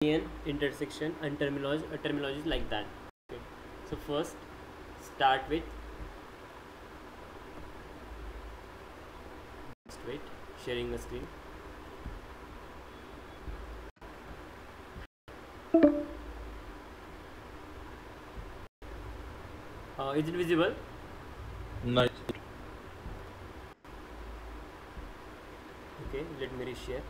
intersection and terminologies like that. Okay. So first start with, just wait, sharing the screen. Is it visible? Nice. Okay, let me reshare.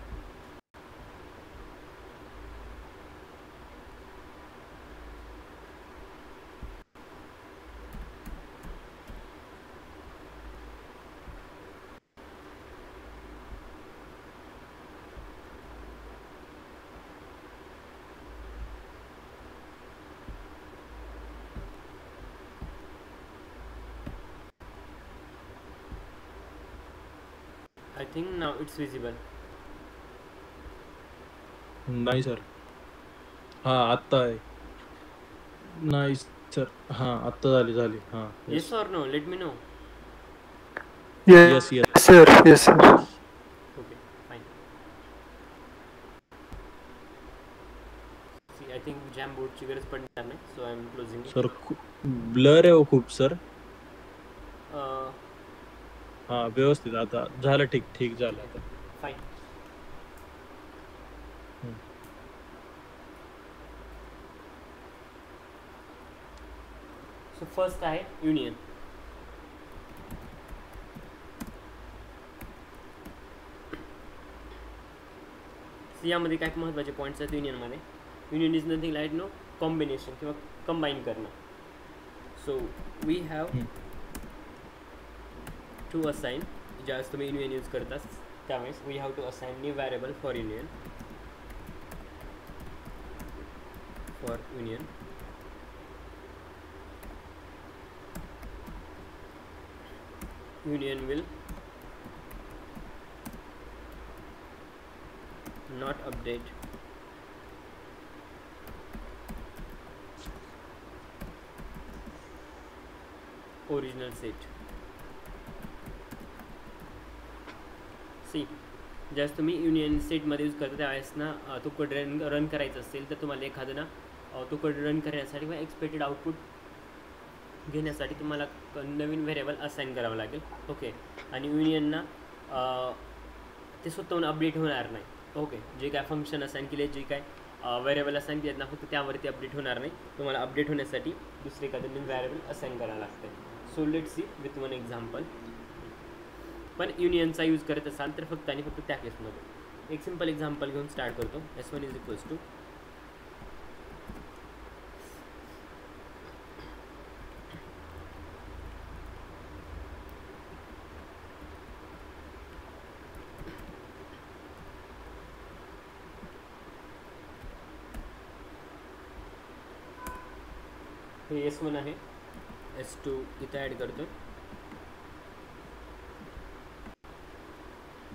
I think now it's visible. नाही sir. हा आत्ता आहे. नाही sir. हा आत्ता झाली. हा. Yes or no? Let me know. Yes. Sir. Yes, sir. Okay, fine. See, I think Jamboard ची गरज पडणार नाही, so I'm closing it. Sir blur आहे हो खूप सर. हा व्यवस्थित आता झालं. ठीक झालं आता. Fine. So first आहे युनियन. यामध्ये काय महत्त्वाचे पॉईंट्स आहेत युनियनमध्ये. Union is nothing like no combination किंवा कंबाईन करणं. So we have to assign, ज्यावेळेस तुम्ही युनियन यूज करतास त्यावेळेस we have to assign new variable for union. Union will not update original set. See, ज्यावेळेस तुम्ही युनियन सेटमध्ये यूज करता त्यावेळेस ना तो कोड रन करायचा असेल तर तुम्हाला एखादं ना तो कोड रन करण्यासाठी किंवा एक्सपेक्टेड आउटपुट घेण्यासाठी तुम्हाला नवीन व्हेरिएबल असाइन करावं लागेल. ओके. आणि युनियनना ते स्वतःहून अपडेट होणार नाही. ओके. जे काय फंक्शन असाइन केले, जे काय व्हेरिएबल असाइन केलेत ना, फक्त त्यावरती अपडेट होणार नाही. तुम्हाला अपडेट होण्यासाठी दुसरे एखादं नवीन व्हेरिएबल असाइन करावं लागतं. So let's see with one example. पण युनियनचा यूज करत असाल तर फक्त आणि फक्त त्या केसमध्ये एक सिम्पल एक्झाम्पल घेऊन स्टार्ट करतो. S1 इज इक्वल्स टू हे S1 आहे. S2 इथं ॲड करतो.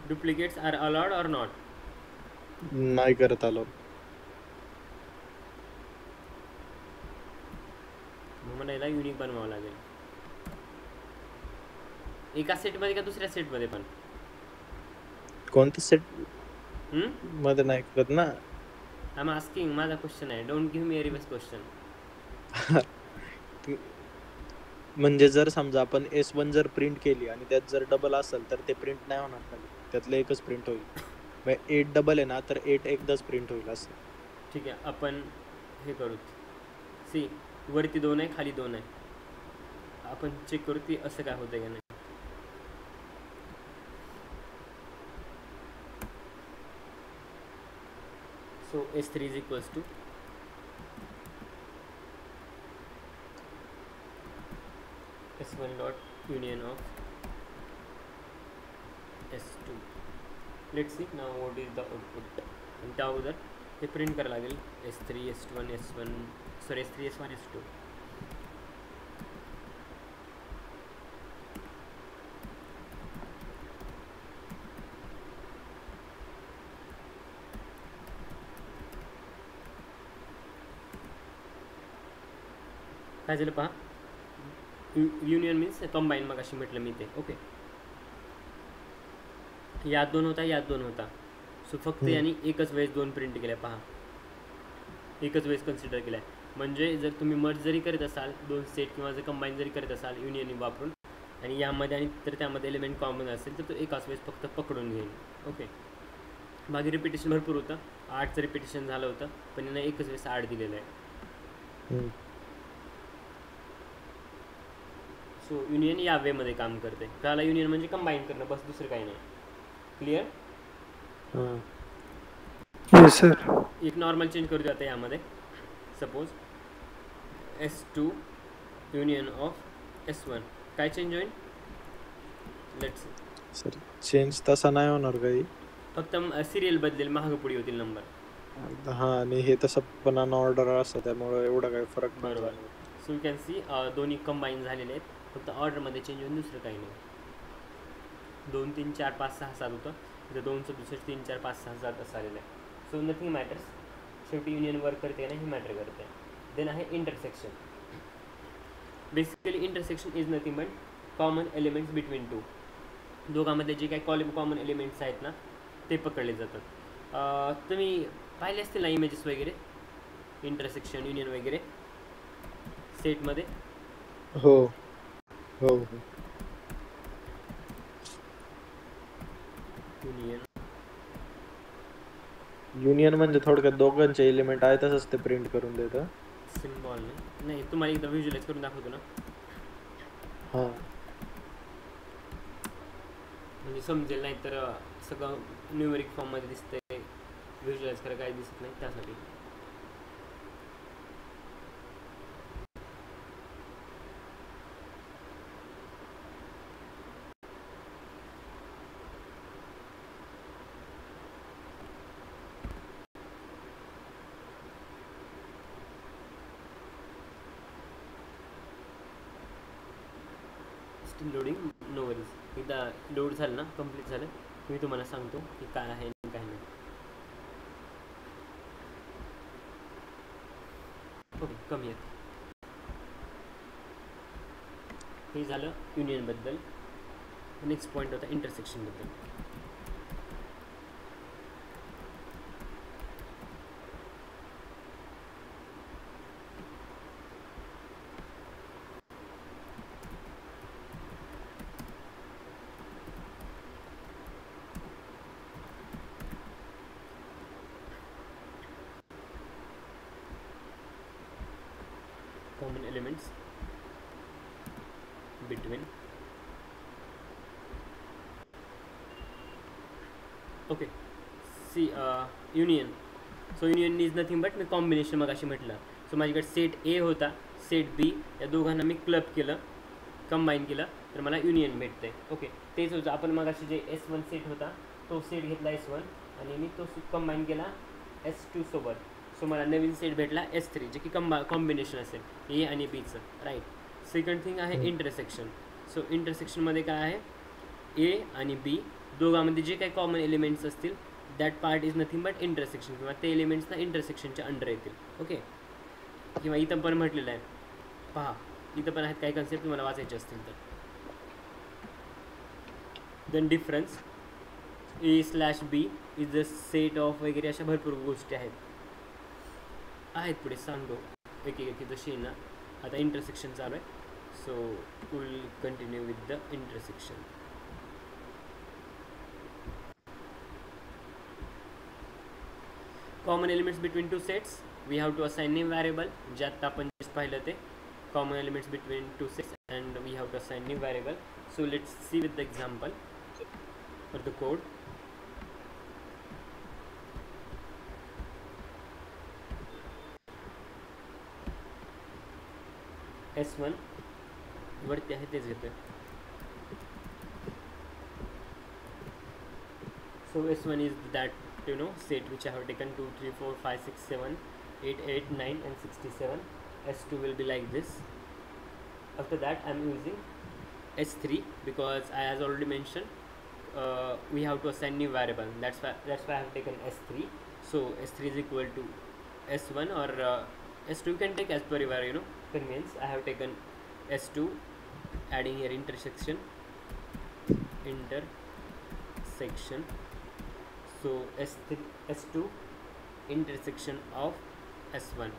Duplicates are allowed or not? नाही करत आलो. मग मला याला युनिक बनवावं लागेल. एका सेटमध्ये का दुसऱ्या सेटमध्ये पण? कोणतं सेट मध्ये नाही करत ना. आय एम आस्किंग, माझा क्वेश्चन आहे. Don't give me a reverse question. म्हणजे जर समजा आपण S1 जर प्रिंट केली आणि त्यात जर डबल असेल तर ते प्रिंट नाही होणार खाली, त्यातलं एकच प्रिंट होईल. 8 डबल आहे ना तर 8 एकदाच प्रिंट होईल असं. ठीक आहे, आपण हे करू. सी, वरती 2 आहे, खाली 2 आहे. आपण चेक करू ती असं काय होतं का नाही. So S3 is equals to S1 dot union of S2. Let's see now what is the output. आणि त्या अगोदर हे प्रिंट करायला लागेल. S3 S1 S3 S1 S2. काय झालं पहा. युनियन मीन्स कंबाईन, मग अशी म्हटलं मी ते. ओके. यात 2 होता, यात 2 होता. सो फक्त यांनी एकच वेळेस 2 प्रिंट केल्या. पहा एकच वेळेस कन्सिडर केला आहे. म्हणजे जर तुम्ही मर्ज जरी करत असाल दोन सेट किंवा जर कंबाईन जरी करत असाल युनियन वापरून आणि यामध्ये आणि तर त्यामध्ये एलिमेंट कॉमन असेल तर तो एकाच वेळेस फक्त पकडून घेईल. ओके, मागे रिपिटेशन भरपूर होतं, 8चं रिपिटेशन झालं होतं, पण यांना एकच वेळेस 8 दिलेलं आहे. सो युनियन या वेमध्ये काम करते. त्याला युनियन म्हणजे कंबाईन करणं, बस दुसरं काही नाही. क्लिअर? Yes sir. एक नॉर्मल चेंज करू आता यामध्ये. Suppose S2 union of S1, काय चेंज होईल? लेट्स सर चेंज तसा नाही होणार काही, फक्त सिरियल बदलेल, महाग पुढे होतील नंबर. हा, आणि हे तसं पण ऑर्डर असतं त्यामुळे एवढा काही फरक नाही बरोबर. जाणवत. सो यू कॅन सी दोन्ही कंबाईन झालेले आहेत, फक्त ऑर्डरमध्ये चेंज होऊन दुसरं काही नाही. 2 3 4 5 6 7 होतं, इथं 2 2 3 4 5 6 7 असं आलेलं आहे. सो नथिंग मॅटर्स, शेवटी युनियन वर्क करते ना, हे मॅटर करते. देन आहे intersection. Basically intersection is nothing but common elements between to. दोघांमध्ये जे काही कॉमन एलिमेंट्स आहेत ना ते पकडले जातात. तुम्ही पाहिले असतील ना इमेजेस वगैरे, इंटरसेक्शन युनियन वगैरे सेटमध्ये. हो हो हो. युनियन म्हणजे थोडक्यात दोघांचे एलिमेंट आहे तसंच ते प्रिंट करून देतं. सिम्बॉल नाही, तुम्हाला एकदा व्हिज्युअलाइज करून दाखवतो ना, हां म्हणजे समजेल. नाही तर सगळं न्यूमेरिक फॉर्ममध्ये दिसतंय, व्हिज्युअलाइज करायला काही दिसत नाही, त्यासाठी. Still loading, no worries. एकदा लोड झालं ना, कंप्लीट झालं, मी तुम्हाला सांगतो की काय आहे आणि काय नाही. ओके, कमी आहेत. हे झालं युनियनबद्दल. नेक्स्ट पॉईंट होता इंटरसेक्शनबद्दल. common elements between. Okay, see union. So union is nothing but me combination मगाशी म्हटलं. सो माझ्याकडे सेट ए होता, सेट बी, या दोघांना मी क्लब केलं, कंबाईन केलं, तर मला युनियन भेटते. ओके, तेच होतं. आपण मगाशी जे S1 सेट होता तो सेट घेतला S1 आणि मी तो कंबाईन केला S2 सोबत. सो मला नवीन सेट भेटला S3, जे की कॉम्बिनेशन असेल ए आणि बीचं, राईट. सेकंड थिंग आहे इंटरसेक्शन. सो इंटरसेक्शनमध्ये काय आहे, ए आणि बी दोघांमध्ये जे काही कॉमन एलिमेंट्स असतील that part is nothing but intersection, किंवा ते एलिमेंट्सना इंटरसेक्शनच्या अंडर येतील. ओके, किंवा इथं पण म्हटलेलं आहे, पहा इथं पण आहेत काही कन्सेप्ट तुम्हाला वाचायचे असतील तर. Then difference, A/B is the set of वगैरे, अशा भरपूर गोष्टी आहेत पुढे सांगतो एक जशी ना. आता इंटरसेक्शन चालू आहे, so will continue with the intersection. Common elements between two sets, we have to assign new variable. जे आत्ता आपण पाहिलं ते common elements between two sets and we have to assign new variable. So let's see with the example for the code. S1 वरती आहे तेच घेतोय. So S1 is that set which I have taken 2 3 4 5 6 7 8 8 9 and 67. S2 will be like this. After that I am using S3 because I has already mentioned we have to assign new variable. That's why I have taken S3. So S3 is equal to S1 or S2 you can take as per your convenience. I have taken S2, adding here intersection. So S2 intersection of S1.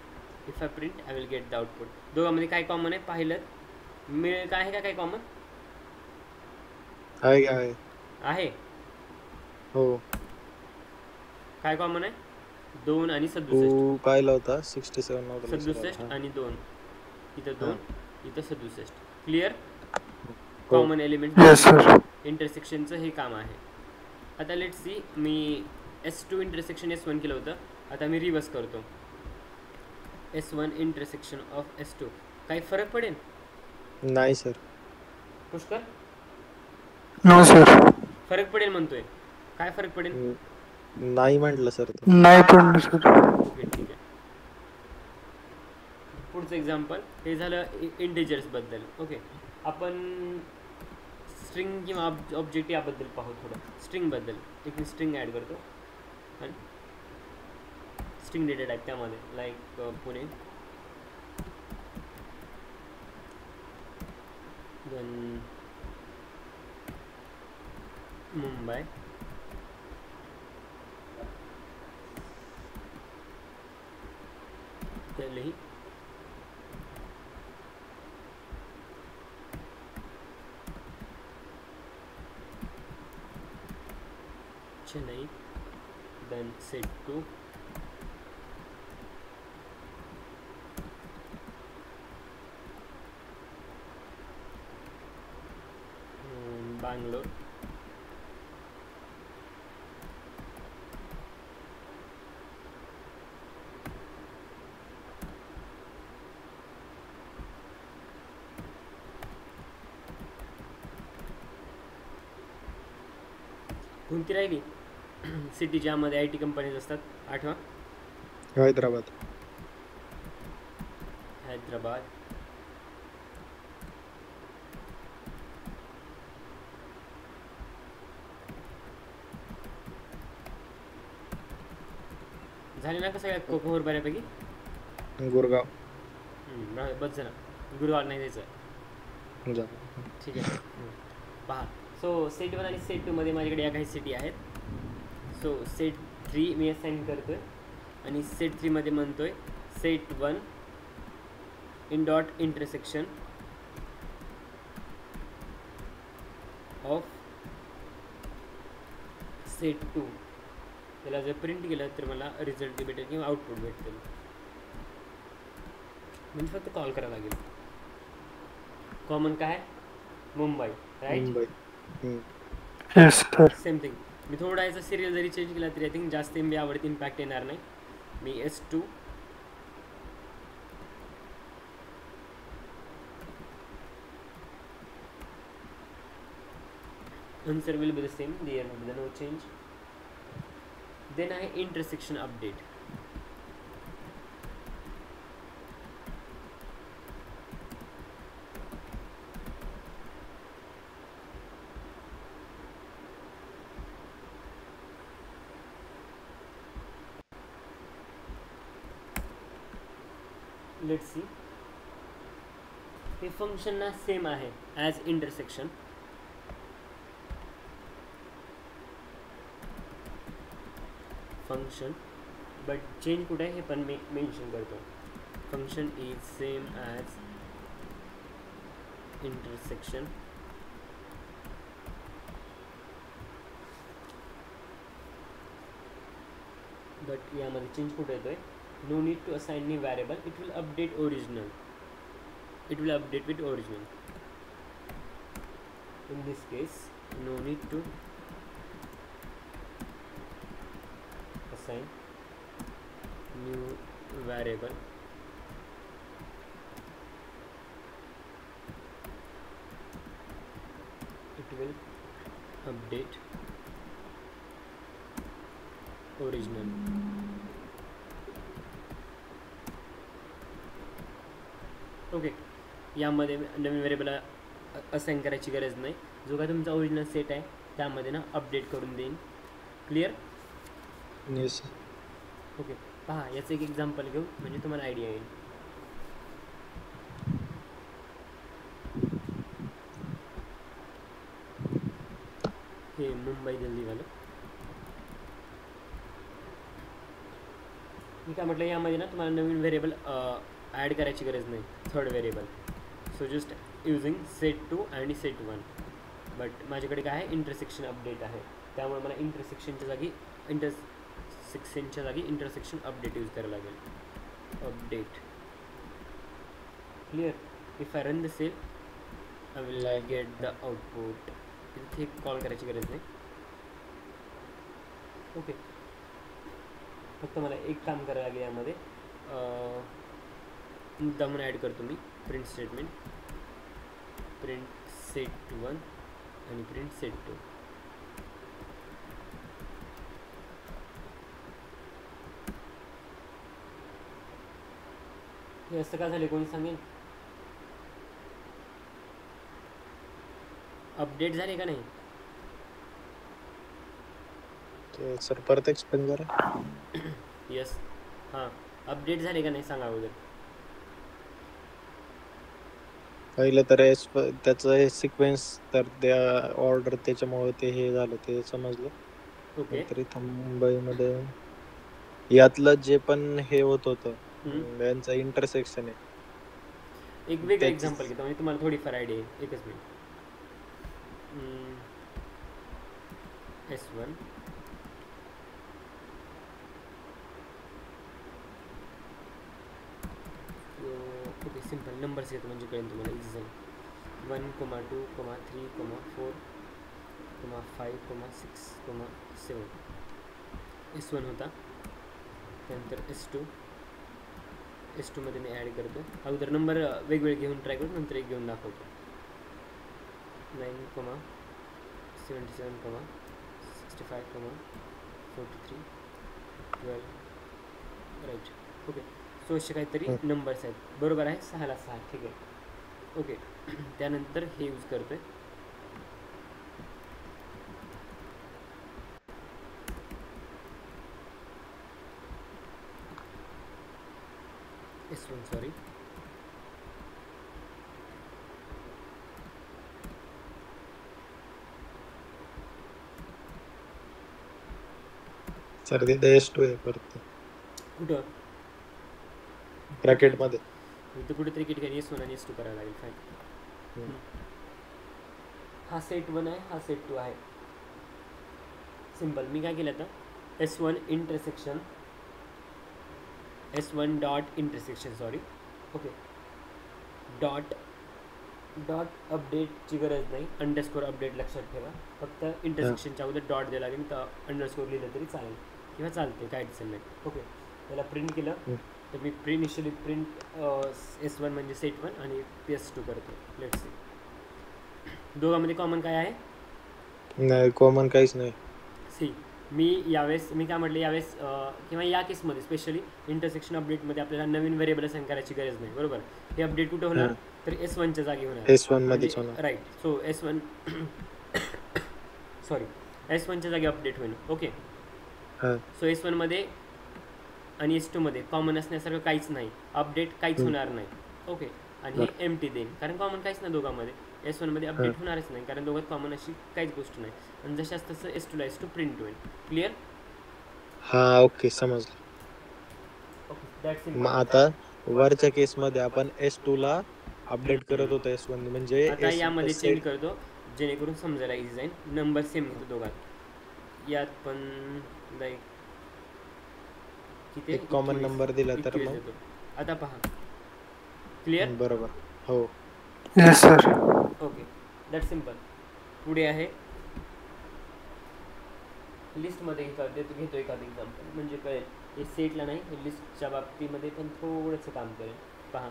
If I print I will get the output. दोघांमध्ये काय common आहे पाहिलं मिळेल का आहे का काय common आहे आहे. हो काय कॉमन आहे 2 आणि 67. तू पाहिला होता 67 नव्हता 67 आणि 2 इथं 2 हां. इथं 67. क्लिअर. हो कॉमन एलिमेंट Yes, sir. इंटरसेक्शनचं हे काम आहे. आता लेट सी मी S2 इंटरसेक्शन S1 केलं होतं. आता मी रिवर्स करतो S1 इंटरसेक्शन ऑफ S2. काही फरक पडेल नाही सर पुष्कर. No, sir. फरक पडेल म्हणतोय. काय फरक पडेल. नाही म्हटलं सर तो नाही पडलं सर. ओके ठीक आहे. पुढचं एक्झाम्पल हे झालं इंटिजर्सबद्दल. ओके आपण स्ट्रिंग किंवा ऑब्जेक्ट याबद्दल पाहू. थोडं स्ट्रिंगबद्दल एक मी स्ट्रिंग ॲड करतो आणि स्ट्रिंग डेटा टाईप त्यामध्ये like Pune then Mumbai Delhi Chennai, then set to Bangalore, कोणती राहिली सिटी ज्यामध्ये IT कंपनीज असतात. आठवा हैदराबाद हैदराबाद. झाले ना का सगळ्यात कोकोवर बऱ्यापैकी. गुरगाव बस झालं. गुरुवार नाही द्यायचं. जा ठीक आहे. पहा सो सेट 1 आणि सेट 2 मध्ये माझ्याकडे या काही सिटी आहेत. सो सेट 3 मी असाइन करतोय आणि सेट 3 मध्ये म्हणतोय set 1 in dot intersection of set 2. त्याला जर प्रिंट केलं तर मला रिझल्ट भेटेल किंवा आउटपुट भेटेल. म्हणजे फक्त कॉल करावं लागेल. कॉमन काय Mumbai right. Mumbai Yes, sir. Same thing. मी थोडा याचा सिरियल जरी चेंज केला तरी आय थिंक जास्त MB आवडती इम्पॅक्ट येणार नाही. मी S2 answer will be the same. There will be no change. Then I intersection update. Let's see. हे फंक्शन ना सेम आहे as intersection. Function but change कुठे आहे हे पण मी मेन्शन करतो. Function is same as intersection but यामध्ये change कुठे येतोय. नो नीड टू असाइन नी variable. It will update original. It will update with original. In this case, no need to assign new variable. It will update original. Okay. यामध्ये नवीन variable assign करायची गरज नाही. जो काय तुमचा ओरिजिनल सेट आहे त्यामध्ये ना अपडेट करून देईन. क्लिअर. Yes okay. पहा याचं एक एक्झाम्पल घेऊ म्हणजे तुम्हाला आयडिया येईल. हे मुंबई दिल्लीवालं मी काय म्हटलं यामध्ये ना तुम्हाला नवीन व्हेरिएबल ॲड करायची गरज नाही, third variable. So just using set 2 आणि सेट 1. बट माझ्याकडे काय आहे, इंटरसेक्शन अपडेट आहे, त्यामुळे मला इंटरसेक्शनच्या जागी इंटरसेक्शन अपडेट यूज करायला लागेल. Update clear. If I run the cell I will get the output. इथे कॉल करायची गरज नाही. ओके, फक्त मला एक काम करायला लागेल यामध्ये. मुद्दा म्हणून ॲड करतो मी प्रिंट स्टेटमेंट, प्रिंट सेट 1 आणि प्रिंट सेट 2. हे असं का झाले कोणी सांगेल? अपडेट झाले का नाही? ते सर परत एक्सप्लेन करा. यस, हां, अपडेट झाले का नाही सांगा अगोदर. पहिलं तर त्याचं हे सिक्वेन्स, तर त्या ऑर्डर त्याच्यामुळे ते हे झालं ते समजलं. ओके. नंतर इथं मुंबईमध्ये यातलं जे पण हे होत होतं यांचं इंटरसेक्शन आहे. एक वेगळं त्याची- एक्झाम्पल घेतो म्हणजे तुम्हाला थोडीफार आयडिया आहे. एकच minute. S1 okay, simple numbers घेतो म्हणजे कळेल तुम्हाला इझी जाईल. 1, 2, 3, 4, 5, 6, 7. S1 होता, त्यानंतर S2 मध्ये मी ॲड करतो. अगोदर नंबर वेगवेगळे घेऊन ट्राय करतो, नंतर एक घेऊन दाखवतो. 9, 77, 65, 43, 12. राईट. ओके, सो असे काहीतरी नंबर्स आहेत. बरोबर आहे, 6 ला 6. ठीक आहे. ओके, त्यानंतर हे यूज करतो आहे. S1 sorry. सर तिथे S2 आहे परत कुठं ब्रॅकेट मध्ये. इथं कुठेतरी ठिकाणी S1 आणि S2 करायला लागेल. फाईन. हा सेट 1 आहे, हा सेट 2 आहे. सिम्पल. मी काय केलं आता, S1 intersection S1 dot intersection sorry. Okay, dot अपडेटची गरज नाही, अंडरस्कोर अपडेट लक्षात ठेवा. फक्त इंटरसेक्शनच्या अगोदर डॉट द्यायला लागेल, तर अंडरस्कोर लिहिलं तरी चालेल किंवा चालते, काय अडचण नाही. ओके, त्याला प्रिंट केलं तर मी इनिशियली प्रिंट S1 म्हणजे सेट 1 आणि PS2 करतो. लेट्स सी दोघांमध्ये कॉमन काय आहे. नाही, कॉमन काहीच नाही. सी मी काय म्हटलं यावेळेस किंवा या केसमध्ये स्पेशली इंटरसेक्शन अपडेटमध्ये आपल्याला नवीन व्हेरिएबल असाइन करायची गरज नाही. बरोबर. हे अपडेट कुठं होणार, तर S1च्या जागी होणार. S1 मध्येच होणार. राईट. सो S1 सॉरी S1च्या जागी अपडेट होईल. ओके, सो S1 मध्ये आणि S2 मध्ये कॉमन असण्यासारखं काहीच नाही, अपडेट काहीच होणार नाही. ओके, आणि हे एम्प्टी देईन कारण कॉमन काहीच नाही दोघांमध्ये. S1 मध्ये अपडेट होणारच नाही कारण दोघांत कॉमन अशी काहीच गोष्ट नाही. आणि जशाच तसं S2 ला S2 प्रिंट होईल. क्लिअर. हा, ओके, समजलं. Okay, that's it. मग आता वरच्या केस मध्ये आपण S2 ला अपडेट करत होतो S1 म्हणजे आता यामध्ये चेंज करतो जेणेकरून समजायला इझी जाईल. नंबर सेम घेतो दोघात. यात पण लाईक किती एक कॉमन नंबर दिला तर मग आता पहा. क्लिअर. बरोबर. हो. Yes, sir. Okay, that simple. पुढे आहे लिस्टमध्ये घेतो एखादं एक्झाम्पल म्हणजे कळेल. हे सेटला नाही, हे लिस्टच्या बाबतीमध्ये पण थोडंसं काम करेल. पहा,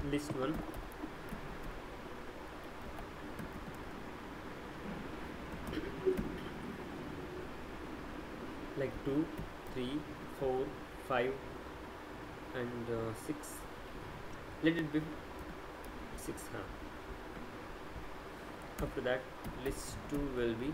list 1 like 2, 3, 4, 5 and 6. Let it be 6. After that list 2 will be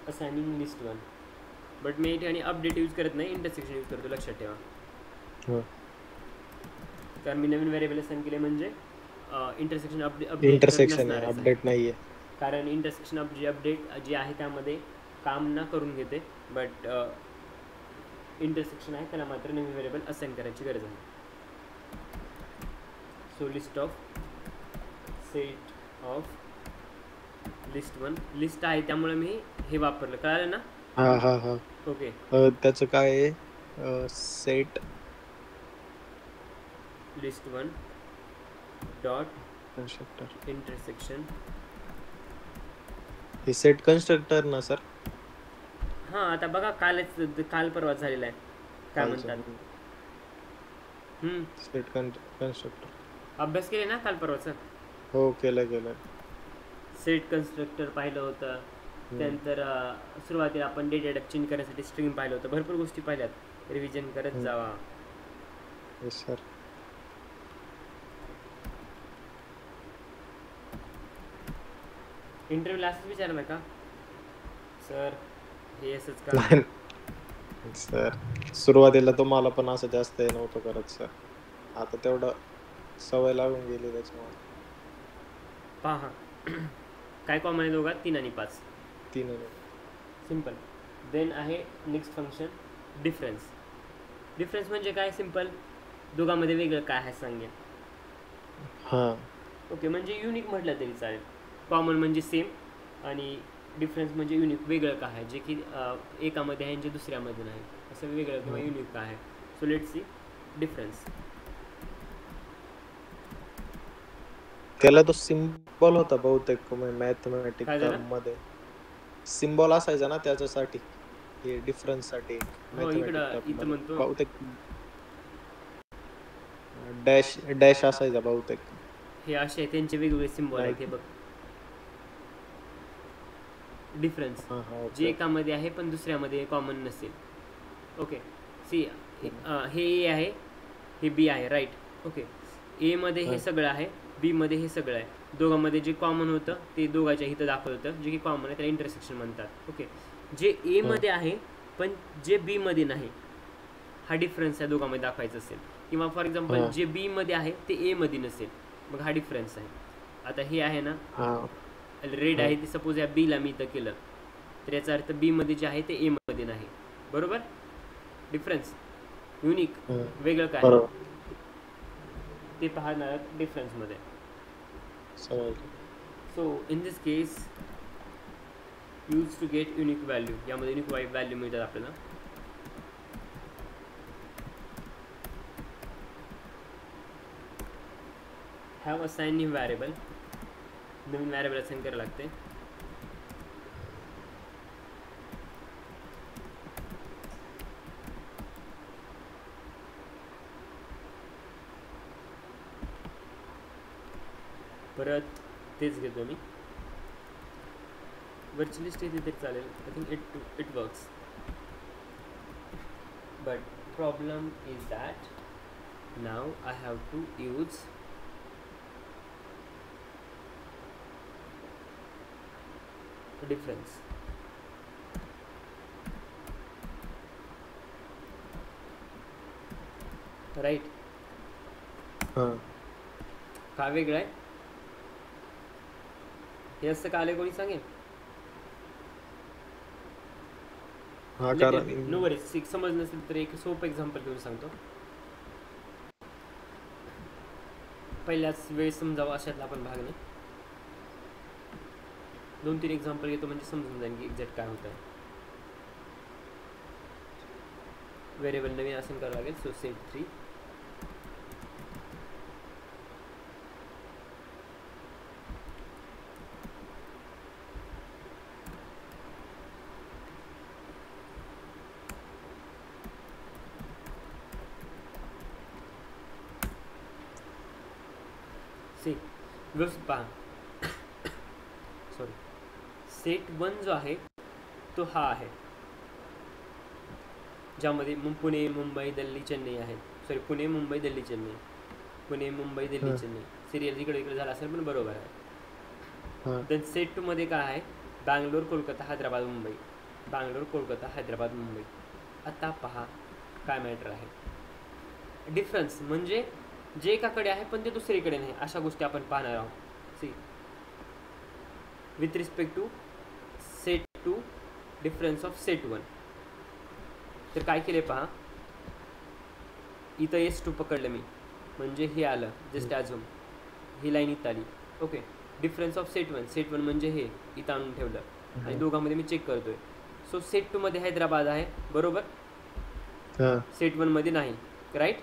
assigning list one. But मी या ठिकाणी अपडेट यूज करत नाही, इंटरसेक्शन यूज करतो, लक्षात ठेवा. हो. कारण मी नवीन व्हेरिएबल असाइन केले म्हणजे इंटरसेक्शन अपडेट इंटरसेक्शन आहे, अपडेट नाहीये. कारण इंटरसेक्शन अपडेट जी आहे त्यामध्ये काम ना करून घेते, बट इंटरसेक्शन आहे त्याला मात्र नवीन व्हेरिएबल असाइन करायची गरज आहे. So list of set of list one, list आहे त्यामुळे मी हे वापरलं, कळालं ना. हा हा हा. ओके. त्याचं काय आहे, set list one dot constructor. Intersection. हे सेट कन्स्ट्रक्टर ना सर. हां आता बघा काल परवा झालेला आहे, काय म्हणतात. सेट कन्स्ट्रक्टर अभ्यास केले ना काल परवाचं. हो केलं. सेट कन्स्ट्रक्टर पाहिलं होतं, त्यानंतर सुरुवातीला आपण डेटा टाइप चेंज करण्यासाठी स्ट्रिंग पाहिलं होतं, भरपूर गोष्टी पाहिल्यात, रिव्हिजन करत जावा. Yes sir. इंटरव्ह्यूला असंच विचारलं का सर हे असंच का. सर सुरुवातीला तुम्हाला पण असं जास्त हे नव्हतं करत सर, आता तेवढं सवय लागून गेली त्याच्यामुळे. पहा काय कॉमन आहे दोघात, 3 आणि 5. 3 सिम्पल. देन आहे नेक्स्ट फंक्शन डिफरन्स. डिफरन्स म्हणजे काय, सिम्पल, दोघांमध्ये वेगळं काय आहे सांगेल. हां ओके, म्हणजे युनिक म्हटलं तरी चालेल. कॉमन म्हणजे सेम आणि डिफरन्स म्हणजे युनिक, वेगळं काय आहे जे की एकामध्ये आहे जे दुसऱ्यामध्ये नाही, असं वेगळं किंवा युनिक काय आहे. So let's C difference. त्याला तो सिम्बॉल होता बहुतेक मॅथमॅटिकल मध्ये, सिम्बॉल असायचा ना त्याच्यासाठी, हे डिफरन्स साठी. हो इथं म्हणतो बहुतेक डॅश असायचा बहुतेक. हे असे त्यांचे वेगवेगळे सिम्बॉल आहेत. हे बघ डिफरन्स जे एकामध्ये आहे पण दुसऱ्यामध्ये कॉमन नसेल. ओके सी हे ए आहे, हे बी आहे, राईट. ओके, ए मध्ये हे सगळं आहे, बी मध्ये हे सगळं आहे. दोघांमध्ये जे कॉमन होतं ते दोघांच्या इथं दाखवलं होतं, जे की कॉमन आहे त्याला इंटरसेक्शन म्हणतात. ओके, जे ए मध्ये आहे पण जे बी मध्ये नाही, हा डिफरन्स आहे दोघांमध्ये दाखवायचा असेल. किंवा फॉर एक्झाम्पल जे बी मध्ये आहे ते ए मध्ये नसेल, मग हा डिफरन्स आहे. आता हे आहे ना रेड आहे, ते सपोज या बी ला मी इथं केलं तर याचा अर्थ बी मध्ये जे आहे ते ए मध्ये नाही, बरोबर. डिफरन्स युनिक, वेगळं काय ते पाहणार डिफरन्स मध्ये. So in this case use to get unique value, यामध्ये युनिक व्हॅल्यू मिळतात आपल्याला. हॅव असाइन न्यू व्हॅरिएबल, नवीन व्हॅरिएबल असाइन करायला लागते. परत तेच घेतो मी, व्हर्च्युअलिस्ट येते तरी चालेल. I think it works, but problem is that now I have to use difference. Right. का वेगळं आहे हे असं का आले, कोणी सांगेल. नो वरीज, समज नसेल तर एक सोपं एक्झाम्पल घेऊन सांगतो. पहिल्याच वेळेस समजावं अशातला आपण भाग नाही, 2-3 एक्झाम्पल घेतो म्हणजे समजून जाईल की एक्झॅक्ट काय होत आहे. व्हेरिएबल नवीन असाइन करावं लागेल. सो सेट 3 सी व्यवस्थित पहा. सॉरी, सेट 1 जो आहे तो हा आहे, ज्यामध्ये पुणे, मुंबई, दिल्ली, चेन्नई आहे. सॉरी, पुणे, मुंबई, दिल्ली, चेन्नई, पुणे, मुंबई, दिल्ली, चेन्नई. सिरियल इकडे इकडे झाला असेल पण बरोबर आहे. देन सेट 2 मध्ये काय आहे, बँगलोर, कोलकाता, हैदराबाद, मुंबई. बँगलोर, कोलकाता, हैदराबाद, मुंबई. आता पहा काय मॅटर आहे. डिफरन्स म्हणजे जे एकाकडे आहे पण ते दुसरीकडे नाही, अशा गोष्टी आपण पाहणार आहोत. See with respect to set 2 difference of set 1. तर काय केले पहा, इथं S2 पकडलं मी, म्हणजे हे आलं जस्ट ॲझ्युम, ही लाईन इथं आली. Okay, difference of set 1, set 1 म्हणजे हे इथं आणून ठेवलं आणि दोघांमध्ये मी चेक करतोय. सो सेट 2 मध्ये हैदराबाद आहे, बरोबर. सेट 1 मध्ये नाही, राईट.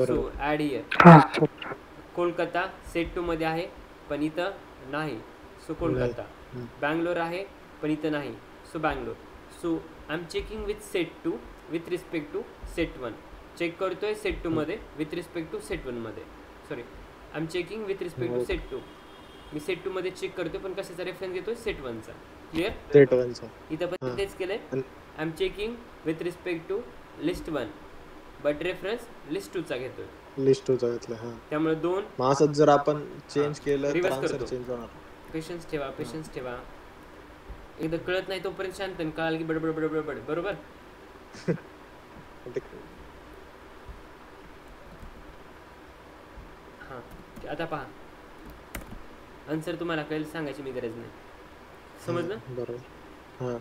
So add here. हा सर. कोलकाता सेट 2 मध्ये आहे पण इथं नाही, सो कोलकाता. बँगलोर आहे पण इथं नाही, so Bangalore. So I am checking with set 2 with respect to set 1. Check करतोय सेट 2 मध्ये विथ रिस्पेक्ट टू सेट 1 मध्ये. Sorry, I am checking with respect to set 2. मी सेट 2 मध्ये चेक करतोय पण कशाचा रेफरन्स घेतोय, सेट 1चा. क्लिअर. सेट 1चा. इथं पण तेच केलंय. I am checking with respect to list 1 but reference list 2चा घेतोय. लिस्ट 2चा घेतला. त्यामुळे 2 असंच जर आपण चेंज केलं तर रिव्हर्स आन्सर करतो. चेंज होणार. पेशन्स ठेवा, पेशन्स ठेवा. एकदा कळत नाही तोपर्यंत शांत, कळाल की बडबड बडबड बडबड, बरोबर. हां, आता पहा आन्सर तुम्हाला कळेल, सांगायची मी गरज नाही. समजलं. बरोबर.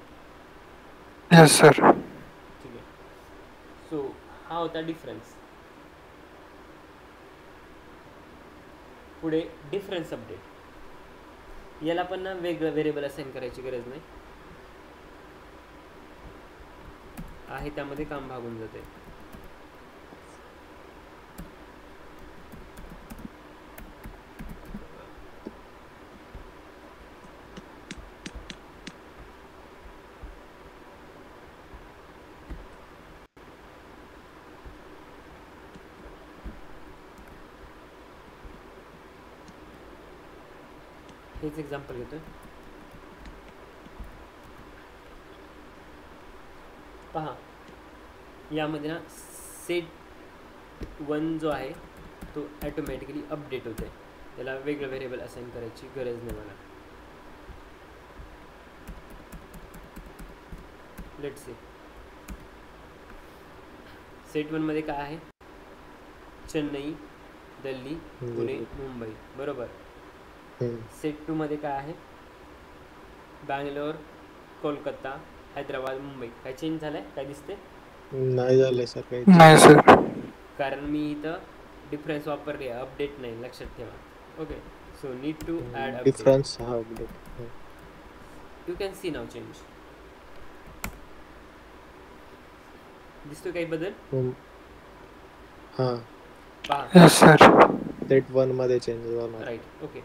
Yes sir. ठीक आहे. सो हा होता डिफरन्स. पुढे डिफरन्स अपडेट. याला पण ना वेगळं व्हेरिएबल असाइन करायची गरज नाही आहे, त्यामध्ये काम भागून जाते. हेच एक्झाम्पल घेतोय. पहा, यामध्ये ना सेट 1 जो आहे तो ॲटोमॅटिकली अपडेट होतो आहे. त्याला वेगळं व्हेरिएबल असाइन करायची गरज नाही मला. लेट्स सी, सेट 1 मध्ये काय आहे, चेन्नई, दिल्ली, पुणे, मुंबई, बरोबर. सेट 2 मध्ये काय आहे, बँगलोर, कोलकाता, हैदराबाद, मुंबई. काय चेंज झालंय, काय दिसते? नाही झालंय सर काही. नाही सर. कारण मी इथं डिफरन्स वापरले, अपडेट नाही, लक्षात ठेवा. Okay, so need to add difference. हा, अपडेट. यू कॅन सी नाव चेंज. दिसतो काही बदल? हा, पहा. Yes sir. सेट 1 मध्ये चेंज होणार. राईट. ओके,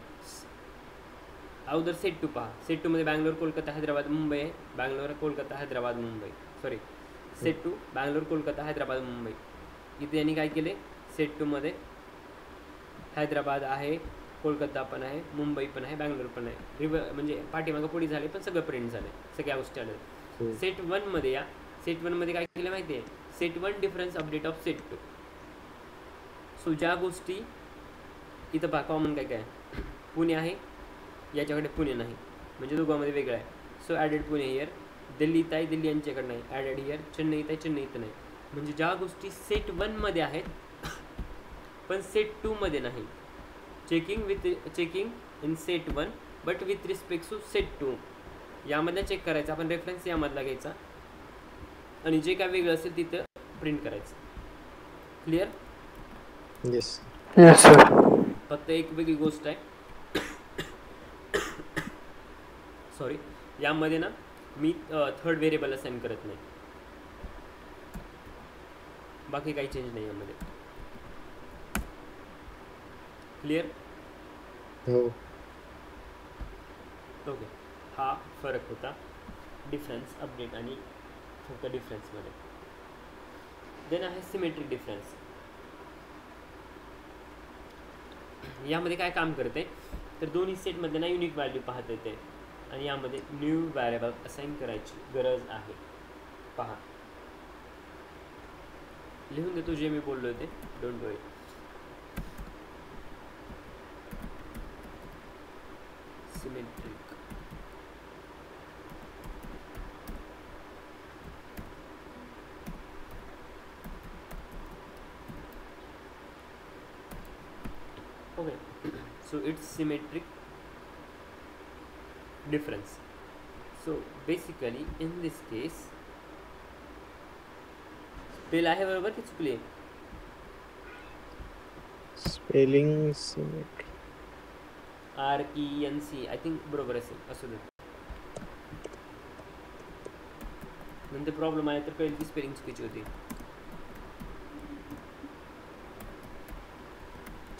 अगोदर सेट 2 पहा. सेट 2 मध्ये बँगलोर, कोलकाता, हैदराबाद, मुंबई आहे. बँगलोर, कोलकाता, हैदराबाद, मुंबई. Sorry, set 2 Bangalore, Kolkata, Hyderabad, Mumbai. इथे यांनी काय केले, सेट 2 मध्ये हैदराबाद आहे, कोलकाता पण आहे, मुंबई पण आहे, बँगलोर पण आहे. म्हणजे पाठीमागं पुढे झाले पण सगळं प्रिंट झाले, सगळ्या गोष्टी आल्या. सेट 1 मध्ये या. सेट 1 मध्ये काय केलं माहिती आहे, set 1 difference update of set 2. So ज्या गोष्टी इथं पहा, कॉमन काय काय, पुणे आहे, याच्याकडे पुणे नाही, म्हणजे दोघांमध्ये वेगळं आहे. So added Pune here. Delhi इथं आहे, दिल्ली यांच्याकडे नाही, ॲडेड हिअर. चेन्नई इथं आहे, चेन्नई इथं नाही. म्हणजे ज्या गोष्टी सेट 1 मध्ये आहेत पण सेट 2 मध्ये नाही. Checking in set 1 but with respect to set 2. यामधला चेक करायचा आपण, रेफरन्स यामधला घ्यायचा आणि जे काय वेगळं असेल तिथं प्रिंट करायचं. क्लिअर? येस. Yes sir. फक्त एक वेगळी गोष्ट आहे, सॉरी, यामध्ये ना मी थर्ड व्हेरिएबल असाइन करत नाही, बाकी काही चेंज नाही यामध्ये. क्लिअर? हो. ओके, हा फरक होता डिफरन्स अपडेट आणि फक्त डिफरन्समध्ये. देन आहे सिमेट्रिक डिफरन्स. यामध्ये काय काम करते, तर दोन्ही सेटमध्ये ना युनिक व्हॅल्यू पाहता येते आणि यामध्ये न्यू व्हेरिएबल असाइन करायची गरज आहे. पहा, लिहून देतो जे मी बोललो होते, don't worry. Symmetric So it's symmetric difference. So basically in this case spell आहे बरोबर की चुकली आहे? Spelling symmetry RENC I think बरोबर असेल. असू दे, नंतर प्रॉब्लेम आहे तर कळेल की स्पेलिंग चुकीची होती.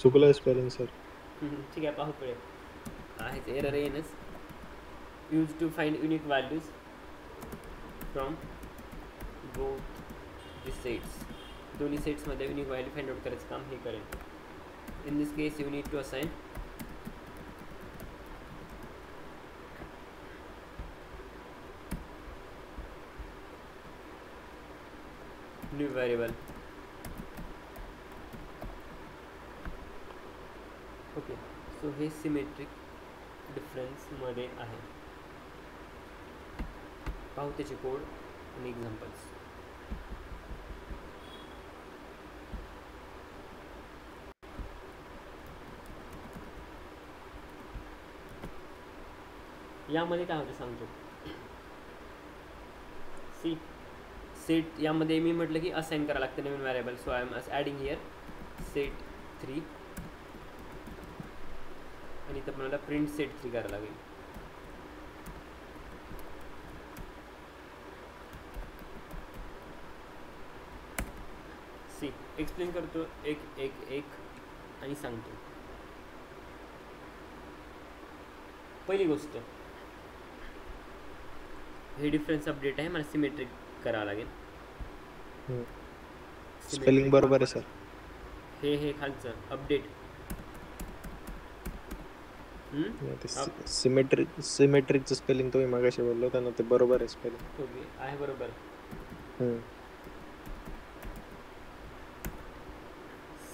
चुकलं स्पेलिंग सर. ठीक आहे, पाहू कळेल. आहेच एरर येणंच. Use to find unique values from both the sets. दोन्ही सेट्समध्ये युनिक व्हॅल्यू फाइंड आउट करायचं काम हे करेल. In this case you need to assign new variable. Okay, so हे सिमेट्रिक डिफरन्समध्ये आहे. पाहू त्याचे कोड आणि एक्झाम्पल्स. यामध्ये काय होतं सांगतो. सी सेट यामध्ये मी म्हटलं की असाइन करावं लागतं नवीन variable. So I am adding here set 3 आणि इथं मला प्रिंट सेट 3 करावं लागेल. सी एक्सप्लेन करतो एक एक एक आणि सांगतो. पहिली गोष्ट, हे डिफरन्स अपडेट आहे, मला सिमेट्रिक करावं लागेल. स्पेलिंग बरोबर आहे सर. हे खालचं अपडेट सिमेट्रिकचं स्पेलिंग तुम्ही मगाशी बोललो त्यांना ते बरोबर आहे स्पेलिंग. ओके आहे बरोबर.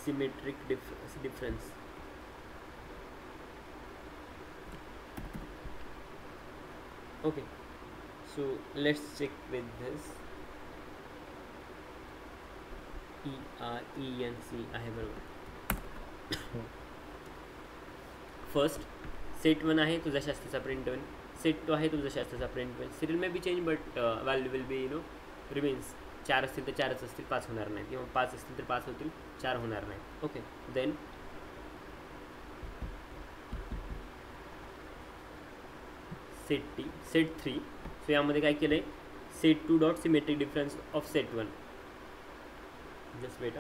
Symmetric difference. Okay, so let's check with this. ERENC आहे बरोबर. फर्स्ट सेट 1 आहे तुझ्या शास्त्राचा प्रिंट 1, सेट 2 आहे तुझ्या शास्त्राचा print 1. Serial may be change but value will be remains. 4 असतील तर 4च असतील, 5 होणार नाही, किंवा 5 असतील तर 5 होतील, 4 होणार नाही. Okay, then set 3. सो यामध्ये काय केलं आहे, set 2 dot symmetric difference of set 1. Just wait.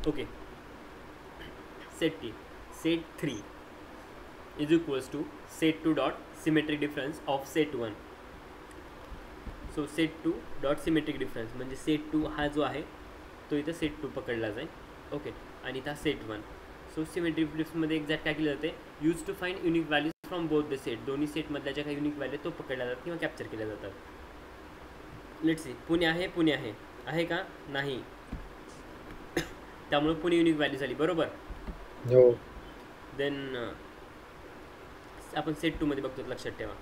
Okay, set 3 is equals to set 2 dot symmetric difference of set 1. So set 2 dot symmetric difference म्हणजे सेट 2 हा जो आहे तो इथं सेट 2 पकडला जाईल. ओके, आणि इथं सेट 1. सो सिमेट्रिक डिफरन्समध्ये एक्झॅक्ट काय केलं जाते, use to find unique values from both the set. दोन्ही सेटमधल्या ज्या काही युनिक व्हॅल्यू तो पकडल्या जातात किंवा कॅप्चर केल्या जातात. लेट्स सी, पुणे आहे का नाही, त्यामुळे पुणे युनिक व्हॅल्यू झाली बरोबर. हो. देन आपण सेट 2 मध्ये बघतो, लक्षात ठेवा,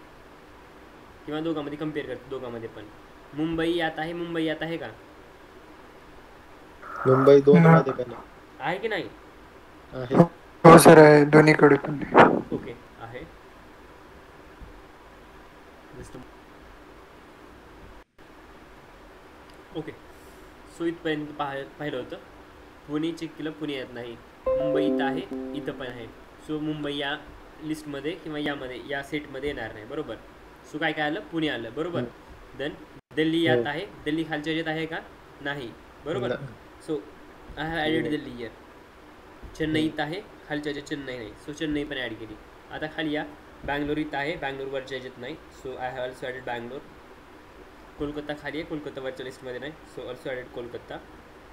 किंवा दोघांमध्ये कम्पेअर करतो. दोघांमध्ये पण मुंबई यात आहे का? मुंबई 2 मध्ये का नाही आहे की नाही? आहे. हो सर, आहे दोन्हीकडे पण. ओके आहे. ओके, सो इथपर्यंत पाहिलं होतं. पुणे चेक केलं, पुणे येत नाही. मुंबई इथं आहे, इथं पण आहे. सो मुंबई या लिस्टमध्ये किंवा या सेटमध्ये येणार नाही बरोबर. सो काय आलं, पुणे आलं बरोबर. देन दिल्ली यात आहे, दिल्ली खालच्या याच्यात आहे का? नाही बरोबर. So I have added Delhi year. Chennai इथं आहे, खालच्या याच्यात चेन्नई नाही, सो चेन्नई पण ॲड केली. आता खाली या, बँगलोर इथं आहे, बँगलोर वरच्या याच्यात नाही, so I have also added Bangalore. Kolkata खाली आहे, कोलकाता वरच्या लिस्टमध्ये नाही, so also added Kolkata.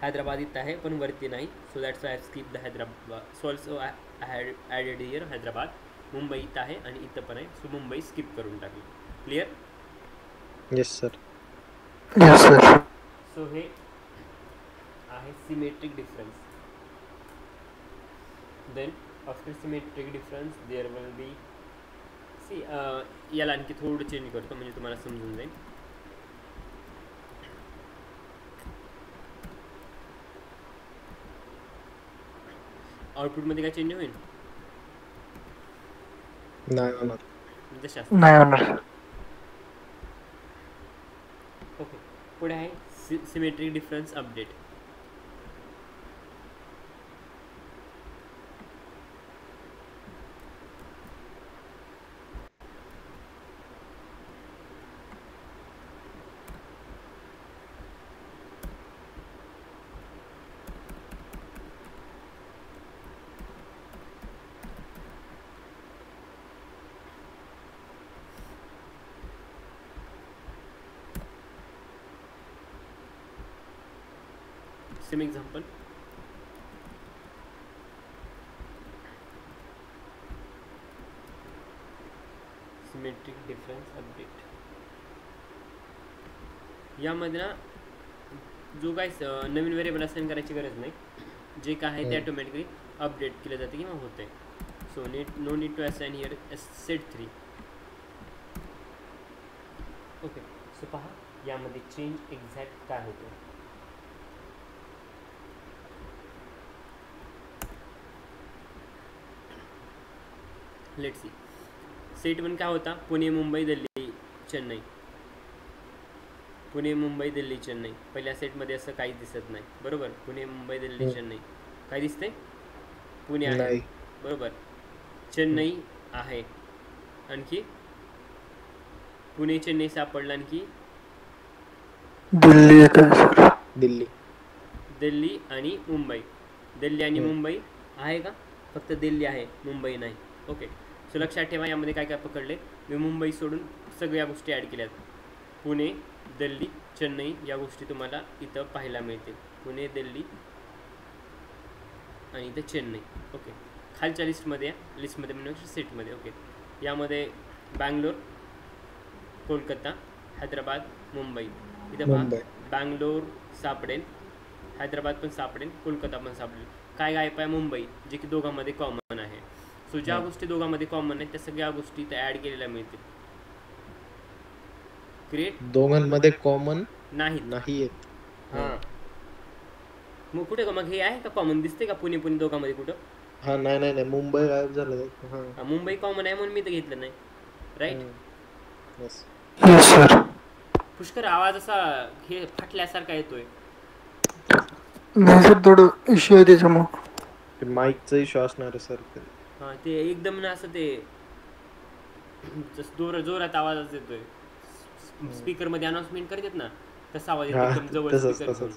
Hyderabad इथं आहे पण वरती नाही, so that's I have skip the Hyderabad. So also I had added here Hyderabad. Mumbai इथं आहे आणि इथं पण आहे, सो मुंबई स्किप करून टाकली. Clear? Yes sir. Yes sir. So हे आहे symmetric difference. Then after symmetric difference there will be see याला आणखी थोडं चेंज करतो म्हणजे तुम्हाला समजून जाईल. आउटपुटमध्ये काय चेंज होईल? नाही होणार. जशा नाही होणार सर. ओके. पुढे आहे symmetric difference update. Same example. Symmetric difference update. यामध्ये ना जो काय नवीन व्हेरिएबल असाइन करायची गरज नाही, जे काय आहे ते ऑटोमॅटिकली अपडेट केलं जाते किंवा होते. So no need to assign here set 3. Okay. So पहा यामध्ये चेंज एक्झॅक्ट काय होतो. Let's see. सेट 1 काय होता? पुणे मुंबई दिल्ली चेन्नई. पुणे मुंबई दिल्ली चेन्नई. पहिल्या सेटमध्ये असं काही दिसत नाही, बरोबर. पुणे मुंबई दिल्ली चेन्नई काय दिसते? पुणे आहे, बरोबर. चेन्नई आहे, आणखी पुणे चेन्नई सापडलं, आणखी दिल्ली येत आहे सर. दिल्ली. दिल्ली आणि मुंबई. दिल्ली आणि मुंबई आहे का? फक्त दिल्ली आहे, मुंबई नाही. ओके. सो लक्षात ठेवा यामध्ये काय काय पकडले. मी मुंबई सोडून सगळ्या गोष्टी ॲड केल्यात. पुणे दिल्ली चेन्नई या गोष्टी तुम्हाला इथं पाहायला मिळतील. पुणे दिल्ली आणि इथं चेन्नई. ओके. खालच्या लिस्टमध्ये म्हणजे सेटमध्ये. ओके. यामध्ये बँगलोर कोलकाता हैदराबाद मुंबई. इथं पहा बँगलोर सापडेल, हैदराबाद पण सापडेल, कोलकाता पण सापडेल. काय काय पाय? मुंबई, जे की दोघांमध्ये कॉमन आहे. सो ज्या गोष्टी दोघांमध्ये कॉमन आहेत त्या सगळ्या गोष्टी इथं ॲड केलेल्या मिळतील. ग्रेट. दोघांमध्ये कॉमन नाही आहेत. हां. मग कुठे का मग हे आहे का कॉमन? दिसते का पुणे पुणे दोघांमध्ये कुठं? हा नाही मुंबई गायब झालं. मुंबई कॉमन आहे म्हणून मी तर घेतलं नाही, राईट. Yes sir. पुष्कर आवाज असा हे फाटल्यासारखा येतोय. नाही सर, थोडं इश्यू आहे त्याच्यामुळं. माईकचा इश्यू असणार आहे सर. हां, ते एकदम ना असं ते जोरात आवाज येतोय. स्पीकरमध्ये अनाउन्समेंट करतात ना, तसा आवाज येतो एकदम जवळ स्पीकर.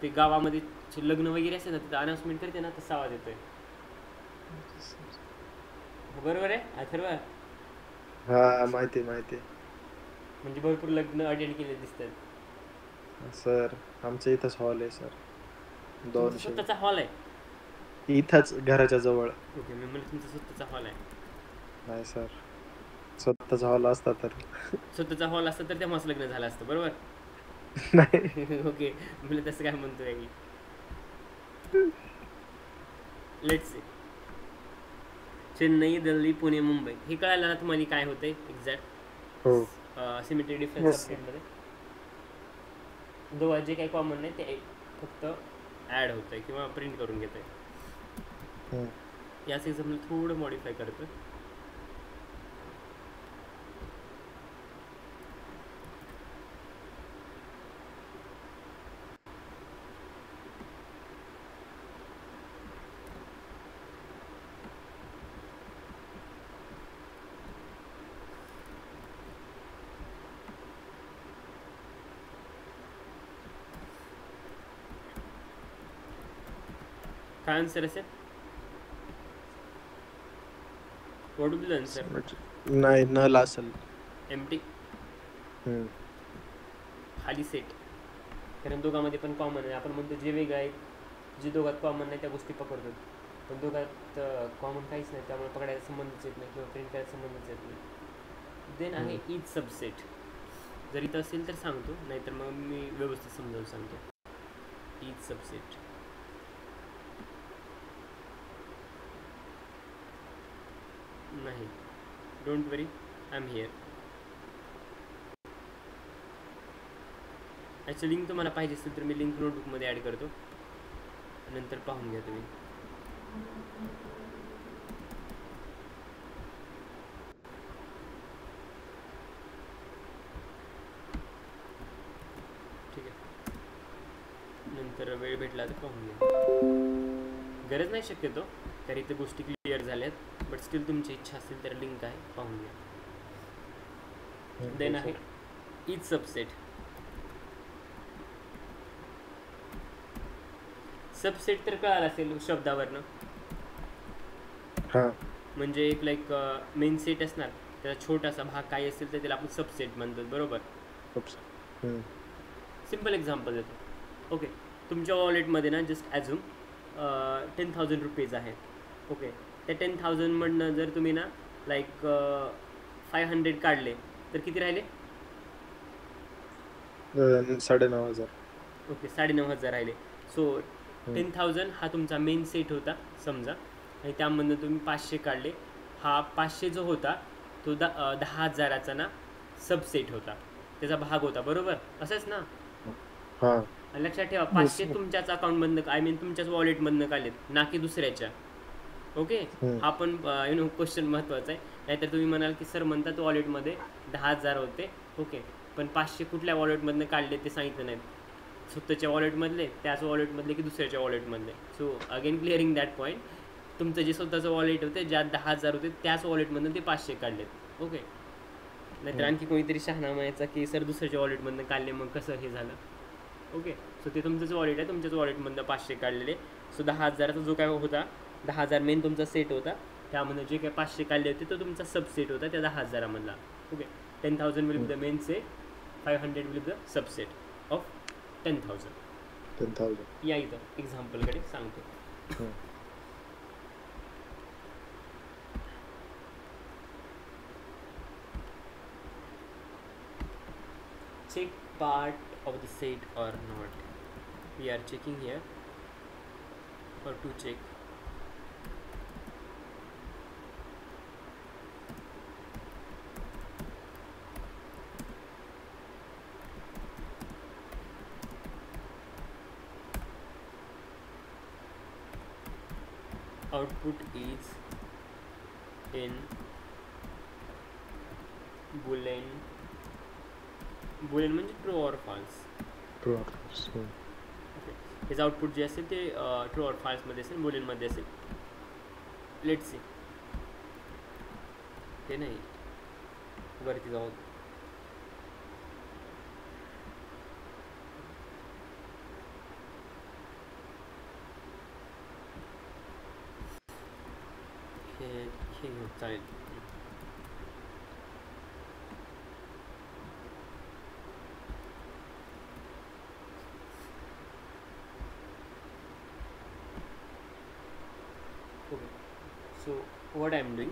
ते गावामध्ये लग्न वगैरे असेल ना, तिथं अनाउन्समेंट करते ना, तसा आवाज येतोय. बरोबर आहे अथर्व? हा माहिती. म्हणजे भरपूर लग्न अटेंड केले दिसतात सर. आमच्या इथंच हॉल आहे सर. 200. स्वतःचा हॉल आहे इथंच घराच्या जवळ. ओके. मी म्हणलं तुमचा स्वतःचा हॉल आहे. नाही सर, स्वतःचा हॉल असता तर. स्वतःचा हॉल असता तर तेव्हाच लग्न झालं असतं, बरोबर. नाही. ओके. मला तसं काय म्हणतोय की लेट्स सी. चेन्नई दिल्ली पुणे मुंबई हे कळालं ना तुम्हाला काय होतंय एक्झॅक्ट. हो. सिमेट्रिक डिफरन्स अपडेटमध्ये दोघात जे काही कॉमन नाही ते फक्त ॲड होतंय किंवा प्रिंट करून घेत आहे. याच एक्झाम्पल थोडं मॉडिफाय करतो. काय आन्सर असेल? What would be the answer? नाही, नल असेल. एम्प्टी. खाली सेट. कारण दोघांमध्ये पण कॉमन आहे. आपण म्हणतो जे वेगळं आहे, जे दोघात कॉमन नाही त्या गोष्टी पकडतो, पण दोघात कॉमन काहीच नाही, त्यामुळे पकडायला संबंधच येत नाही किंवा प्रिंट करायला संबंधच येत नाही. देन आहे ईच सबसेट. जर इथं असेल तर सांगतो, नाहीतर मग मी व्यवस्थित समजावून सांगतो. Each subset. नाही, don't worry, I am here. याची लिंक तुम्हाला पाहिजे असेल तर मी लिंक नोटबुकमध्ये ॲड करतो, नंतर पाहून घ्या तुम्ही. ठीक आहे, नंतर वेळ भेटला तर पाहून घ्या. गरज नाही शक्यतो, तर इथे गोष्टी क्लिअर झाल्यात, बट स्टील तुमची इच्छा असेल तर लिंक आहे, पाहून घ्या. देन आहे इच सबसेट. सबसेट तर कळालं असेल शब्दावरनं. हा म्हणजे एक लाईक मेन सेट असणार, त्याचा छोटासा भाग काय असेल तर त्याला आपण सबसेट म्हणतो, बरोबर. सिम्पल एक्झाम्पल देतो. ओके, तुमच्या वॉलेटमध्ये ना जस्ट ॲझ्युम 10,000 रुपीज आहेत. ओके, त्या 10,000मधनं जर तुम्ही ना लाईक 500 काढले तर किती राहिले? 9,500. ओके, 9,500 राहिले. सो 10,000 हा तुमचा मेन सेट होता समजा, आणि त्यामधनं तुम्ही 500 काढले. हा 500 जो होता तो 10,000चा ना सबसेट होता, त्याचा भाग होता, बरोबर. असंच ना. हा आणि लक्षात ठेवा, 500 तुमच्याच अकाउंटमधनं, आय मीन तुमच्याच वॉलेटमधनं काढलेत, ना की दुसऱ्याच्या. ओके, हा पण क्वेश्चन महत्त्वाचा आहे. नाहीतर तुम्ही म्हणाल की सर म्हणतात वॉलेटमध्ये 10,000 होते. ओके, पण 500 कुठल्या वॉलेटमधनं काढले ते सांगितलं नाहीत. स्वतःच्या वॉलेटमधले, त्याच वॉलेटमधले की दुसऱ्याच्या वॉलेटमधले. So again clearing that point, तुमचं जे स्वतःचं वॉलेट होते ज्यात 10,000 होते त्याच वॉलेटमधनं ते 500 काढलेत. ओके, नाहीतर आणखी कोणीतरी शहाणा म्हणायचा की सर दुसऱ्याच्या वॉलेटमधनं काढले, मग कसं हे झालं. ओके, सो ते तुमचंच वॉलेट आहे, तुमच्याच वॉलेटमधनं 500 काढलेले. सो 10,000चा जो काय होता, 10,000 मेन तुमचा सेट होता, त्यामध्ये जे काय 500 काढले होते तो तुमचा सबसेट होता त्या 10,000मधला. Okay, 10,000 will be the main set, 500 will be the subset of 10,000. या इथं एक्झाम्पलकडे सांगतो. Check part of the set or not. We are checking here, or to check. Output is in boolean म्हणजे ट्रू ऑर फॉल्स. हेच output जे असेल ते true or फॉल्समध्ये असेल, बुलियनमध्ये असेल. Let's see. ते नाही, वरती जाऊ. हे चालेल. Okay, so what I am doing,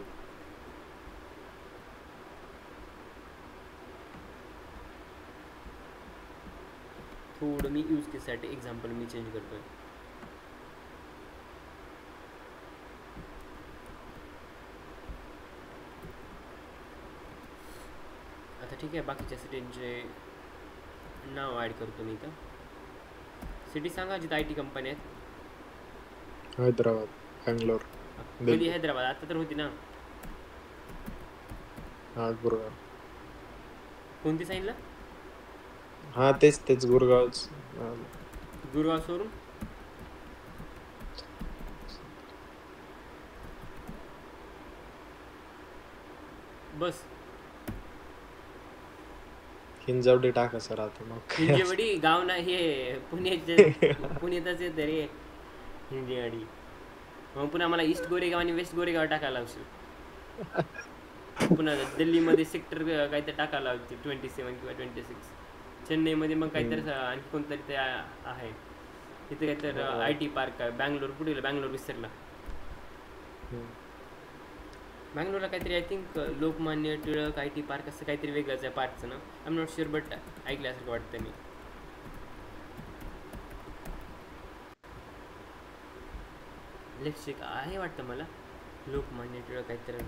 थोडं मी यूज केससाठी एक्झाम्पल मी चेंज करतोय. आता ठीक आहे, बाकीच्या सिटींचे नाव ॲड करतो मी. इथं सिटी सांगा जिथं IT कंपनी आहेत. हैदराबाद, बँगलोर. कधी हैदराबाद? आता तर होती ना. गुरगाव. कोणती सांगितलं? हा तेच गुरगावच. गुरगाव सोडून बस हिंजवडी टाका सर आता. मग हिंजेवाडी गाव नाही, हे पुण्यातच येतं रे हिंजेवाडी. मग पुन्हा मला ईस्ट गोरेगाव आणि वेस्ट गोरेगाव टाकायला लावशील. पुन्हा दिल्लीमध्ये सेक्टर काहीतरी टाकायला लावते 27 किंवा 26. चेन्नईमध्ये मग काहीतरी आणखी कोणतरी ते आहे तिथे काहीतरी IT पार्क आहे. बँगलोर कुठे गेलं? बँगलोर विसरला. बँगलोरला काहीतरी I think Lokmanya Tilak IT park असं काहीतरी वेगळंच आहे पार्कचं ना. I am not sure, but ऐकल्यासारखं वाटतं मी. लेक्शिक आहे वाटतं मला, लोकमान्य टिळक काहीतरी.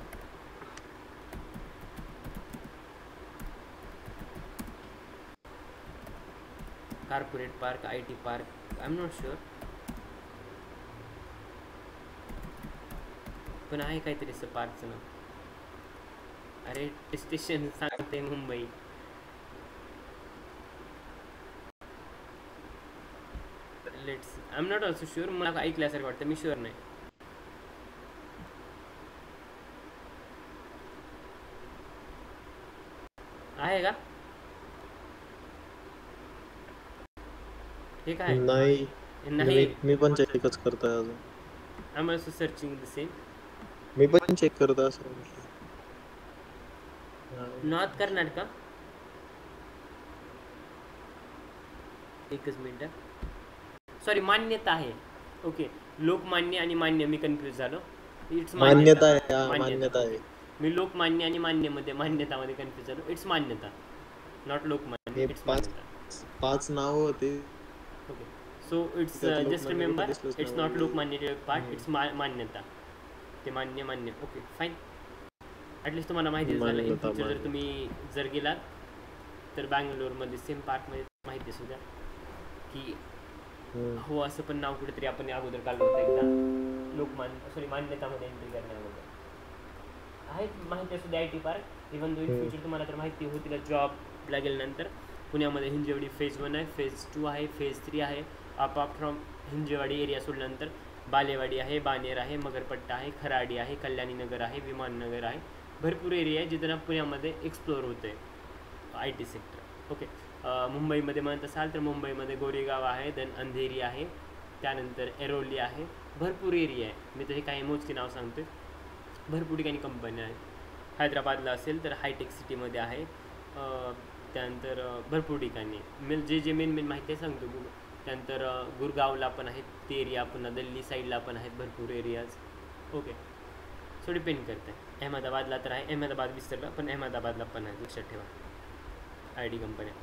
Corporate park, IT park, I am not sure, पण आहे काहीतरी असं पार्कचं नाव. अरे स्टेशन सांगते Mumbai. Let's, I am not also sure, मला ऐकल्यासारखं वाटतं, मी शुअर नाही. आहे का हे काय? नाही, नाही, मी पण चेकच करतोय अजून. I am also searching the same. मी पण चेक करत असं. नॉर्थ कर्नाटका, एकच मिनिट, सॉरी, मान्यता आहे. ओके, लोकमान्य आणि मान्य मी कन्फ्यूज झालो. इट्स मान्यता आहे, मान्यता आहे. मी लोकमान्य आणि मान्यमध्ये मान्यतामध्ये कन्फ्यूज झालो. इट्स मान्यता, नॉट लोकमान्य, इट्स मान्यता. 5 नाव होते. ओके, सो इट्स त्यात जस्ट लोकमान्य रिमेंबर, कुठे दिसलंच इट्स नाही नॉट मला. लोकमान्य टिळक पार्ट, इट्स मान्यता. ते मान्य. ओके फाईन, ॲटलिस्ट तुम्हाला माहिती झालं. इन मान्यता, फ्युचर जर मान्यता. तुम्ही जर गेलात तर बँगलोरमध्ये सेम पार्कमध्ये माहिती असू द्या की हो असं पण नाव कुठेतरी आपण अगोदर काढलं होतं एकदा, मान्यतामध्ये एंट्री करण्या अगोदर आहे माहिती असू द्या. IT park, even though in future तुम्हाला तर माहिती होती जॉब लागेलनंतर पुण्यामध्ये हिंजेवाडी फेज 1 आहे, फेज 2 आहे, फेज 3 आहे. अपार्ट फ्रॉम हिंजेवाडी एरिया सोडल्यानंतर बालेवाडी आहे, बानेर आहे, मगरपट्टा आहे, खराडी आहे, कल्याणी नगर आहे, विमाननगर आहे. भरपूर एरिया आहे जिथं पुण्यामध्ये एक्सप्लोअर होतं आहे IT सेक्टर. ओके, मुंबईमध्ये म्हणत असाल तर मुंबईमध्ये गोरेगाव आहे, देन अंधेरी आहे, त्यानंतर एरोली आहे. भरपूर एरिया आहे, मी तरी काही मोजकी नाव सांगतो आहे. भरपूर ठिकाणी कंपन्या आहेत. हैदराबादला असेल तर हायटेक सिटीमध्ये आहे. त्यानंतर भरपूर ठिकाणी जे मेन माहिती आहे सांगतो. त्यानंतर गुरगावला पण आहेत ते एरिया, पुन्हा दिल्ली साईडला पण आहेत भरपूर एरियाज. ओके, सो डिपेंड करतं आहे. अहमदाबादला तर आहे, अहमदाबाद विसरलं पण अहमदाबादला पण आहे, लक्षात ठेवा. IT कंपन्या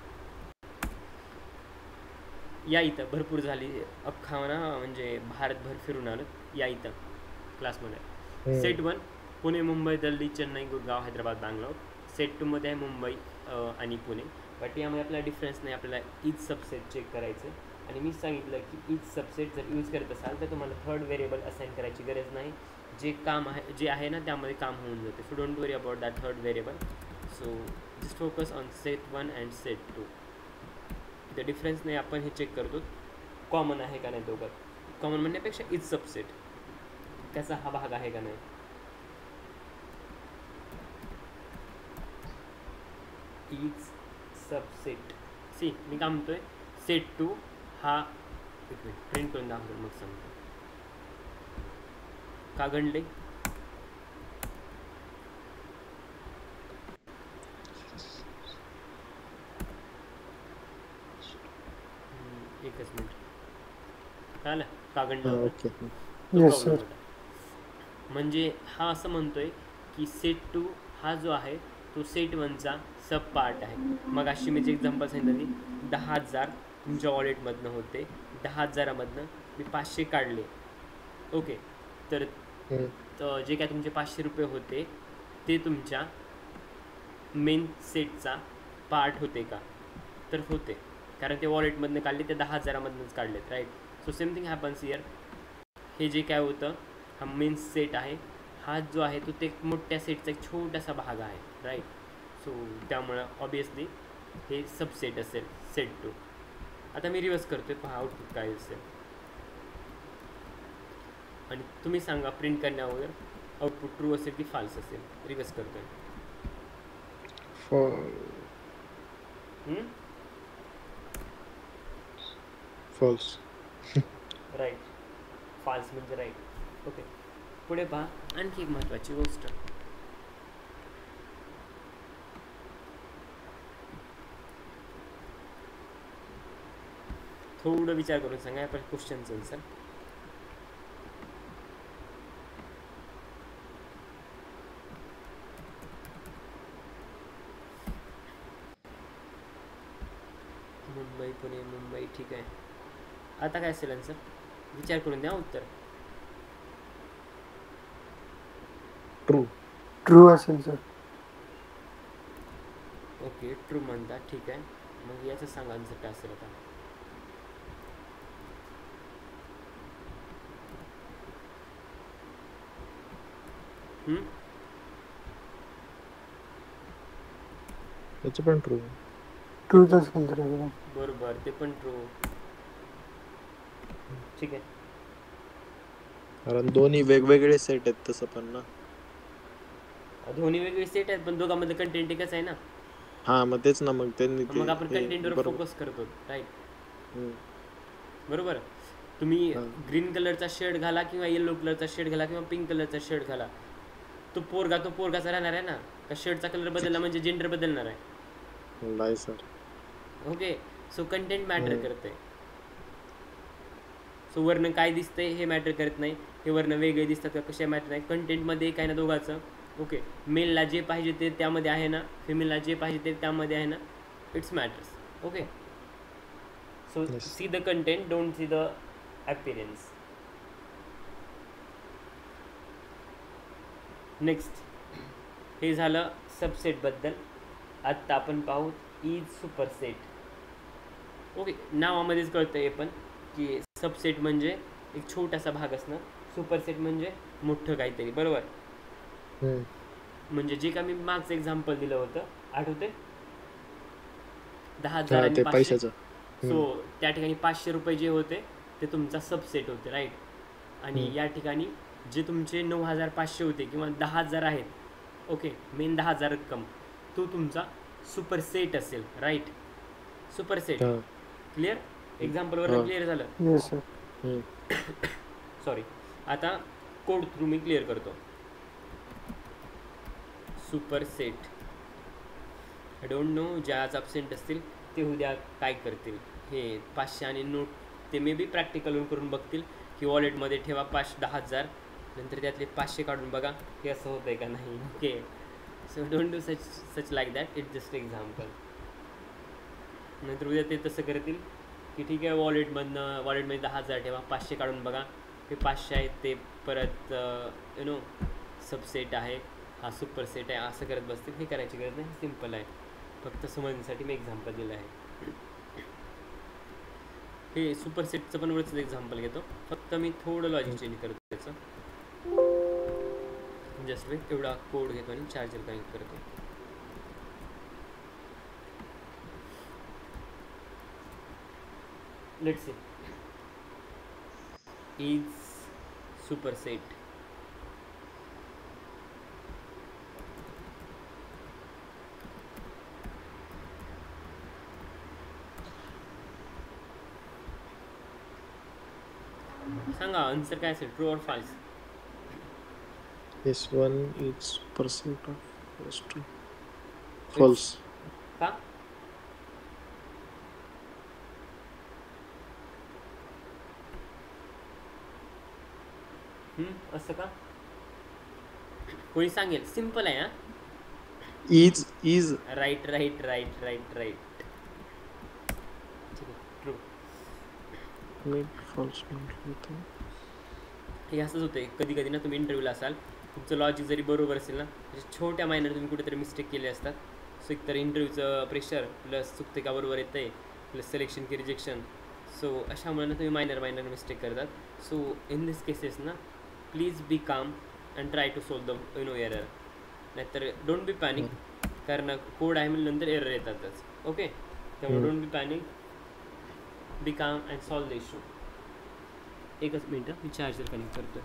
या इथं भरपूर झाली अख्खा ना, म्हणजे भारतभर फिरून आलो या इथं क्लासमध्ये. सेट 1 पुणे, मुंबई, दिल्ली, चेन्नई, गुरगाव, हैदराबाद, बँगलोर. सेट 2 मध्ये आहे मुंबई आणि पुणे. बट यामध्ये आपल्याला डिफरन्स नाही, आपल्याला ईच सबसेट चेक करायचं. आणि मी सांगितलं की ईच सबसेट जर यूज करत असाल तर तुम्हाला थर्ड व्हेरिएबल असाइन करायची गरज नाही. जे आहे ना त्यामध्ये काम होऊन जाते. So don't worry about that third variable. So just focus on set 1 and set 2. इथं डिफरन्स नाही, आपण हे चेक करतो कॉमन आहे का नाही दोघं. कॉमन म्हणण्यापेक्षा ईच सबसेट त्याचा हा भाग आहे का नाही. ईच सबसेट मी काय म्हणतोय, सेट 2 हा प्रिंट करून दाखवतो मग सांगतो का गणले. एकच मिनिट, कळलं का गणलं. Yes sir. म्हणजे हा असं म्हणतोय की सेट 2 हा जो आहे तो सेट 1चा सब पार्ट आहे. मग अशी मी जे एक्झाम्पल सांगितलं की 10,000 तुमच्या वॉलेटमधनं होते, 10,000मधनं मी 500 काढले. ओके, तर जे काय तुमचे 500 रुपये होते ते तुमच्या मेन सेटचा पार्ट होते का, तर होते, कारण ते वॉलेटमधनं काढले, ते 10,000मधनंच काढलेत, right. So same thing happens here. हे जे काय होतं हा मेन सेट आहे, हा जो आहे तो ते मोठ्या सेटचा एक छोटासा भाग आहे, राईट. सो त्यामुळं ऑबियसली हे सबसेट असेल सेट 2. आता मी रिवर्स करतोय, पहा आउटपुट काय असेल आणि तुम्ही सांगा प्रिंट करण्या अगोदर आउटपुट ट्रू असेल की फाल्स असेल. रिवर्स करतोय. फॉल्स. राईट, फाल्स म्हणजे राईट. ओके, पुढे पहा आणखी एक महत्त्वाची गोष्ट. थोडं विचार करून सांगा आपण क्वेश्चनचं आन्सर. मुंबई, पुणे, मुंबई, ठीक आहे. आता काय असेल आन्सर, विचार करून द्या उत्तर. ट्रू असेल सर. ओके, ट्रू म्हणता, ठीक आहे. मग याचं सांगा आन्सर काय असेल आता. हम्म? त्याचं पण ट्रू. ट्रूथ असेल तर एकदम. बरोबर, ते पण ट्रू. ठीक आहे. कारण दोन्ही वेगवेगळे सेट आहेत तसं पण ना. दोन्ही वेगवेगळे सेट आहेत पण दोघांमध्ये कंटेंट एकच आहे ना. हा मग तेच ना, मग त्यांनी ते मग आपण हे कंटेंटवर बरोबर. फोकस करतो, राईट. हम्म. बरोबर. तुम्ही हा. ग्रीन कलरचा शर्ट घाला किंवा येलो कलरचा शर्ट घाला किंवा पिंक कलरचा शर्ट घाला, तो पोरगाचा राहणार आहे ना. का शर्टचा कलर बदलला म्हणजे जेंडर बदलणार आहे? नाही sir. Okay. So content matter करते. सो वर्ण काय दिसतंय हे मॅटर करत नाही, हे वर्ण वेगळे दिसतात का कशा मॅटर नाही. कंटेंटमध्ये काय ना दोघाचं. ओके. मेलला जे पाहिजे ते त्यामध्ये आहे ना, फिमेलला जे पाहिजे ते त्यामध्ये आहे ना. It's matters. Okay. So Yes. See the content, don't see the appearance. Next, हे झालं सबसेटबद्दल. आत्ता आपण पाहू इज सुपरसेट. ओके. नावामध्येच कळतं हे पण की सबसेट म्हणजे एक छोटासा भाग असणं, सुपरसेट म्हणजे मोठं काहीतरी. बरोबर. हम्म. म्हणजे जे का मी मागचं एक्झाम्पल दिलं होतं आठवते, 10,000 हा आणि ते 500. पैशाचं. सो त्या ठिकाणी 500 रुपये जे होते ते तुमचा सबसेट होते, राईट. आणि हम्म. या ठिकाणी जे तुमचे 9,500 होते किंवा 10,000 आहेत, ओके, मेन 10,000 रक्कम, तो तुमचा सुपरसेट असेल, राईट. सुपरसेट. हा. क्लिअर. एक्झाम्पलवर हा. क्लिअर झालं. Yes sir. हम्म. सॉरी. आता कोड थ्रू मी क्लिअर करतो. सुपरसेट. आय डोंट नो, जे आज अब्सेंट असतील ते उद्या काय करतील, हे 500 आणि नोट ते मे बी प्रॅक्टिकल करून बघतील की वॉलेटमध्ये ठेवा 10,000, नंतर त्यातले 500 काढून बघा हे असं होतं आहे का नाही. Okay. So don't do such like that. It's just example. नंतर उद्या ते तसं करतील की ठीक आहे, वॉलेटमध्ये 10,000 ठेवा, 500 काढून बघा, हे 500 आहेत ते परत यु नो सबसेट आहे, हा सुपरसेट आहे, असं करत बसतील. हे करायची गरज नाही, सिम्पल आहे. फक्त समजण्यासाठी मी एक्झाम्पल दिलं आहे. हे सुपरसेटचं पण वरचं एक्झाम्पल घेतो, फक्त मी थोडं लॉजिक चेंज करतो त्याचं. जस्ट वेट, एवढा कोड घेतो आणि चार्जर कनेक्ट करतो. Let's see. Is superset. सांगा आन्सर काय असेल, true or false. S1 is percent of S2. False. का? असं का? कोणी सांगेल. सिम्पल आहे. हा, Is right right right right right. ठीक आहे, ट्रू. false म्हटलं तर. हे असंच होतं. कधी कधी ना तुम्ही इंटरव्ह्यूला असाल, तुमचं लॉजिक जरी बरोबर असेल ना, म्हणजे छोट्या मायनर तुम्ही कुठेतरी मिस्टेक केले असतात. सो एकतर इंटरव्ह्यूचं प्रेशर प्लस चुकते का बरोबर येतं आहे, प्लस सिलेक्शन की रिजेक्शन. सो अशामुळे ना तुम्ही मायनर मिस्टेक करतात. सो इन दिस केसेस ना, please be calm and try to solve the error. नाहीतर डोंट बी पॅनिक, कारण कोड आहे म्हणजे नंतर एरर येतातच. ओके. त्यामुळे don't be panic, B calm and solve the issue. एकच मिनटं, मी चार्जर कनेक्ट करतो.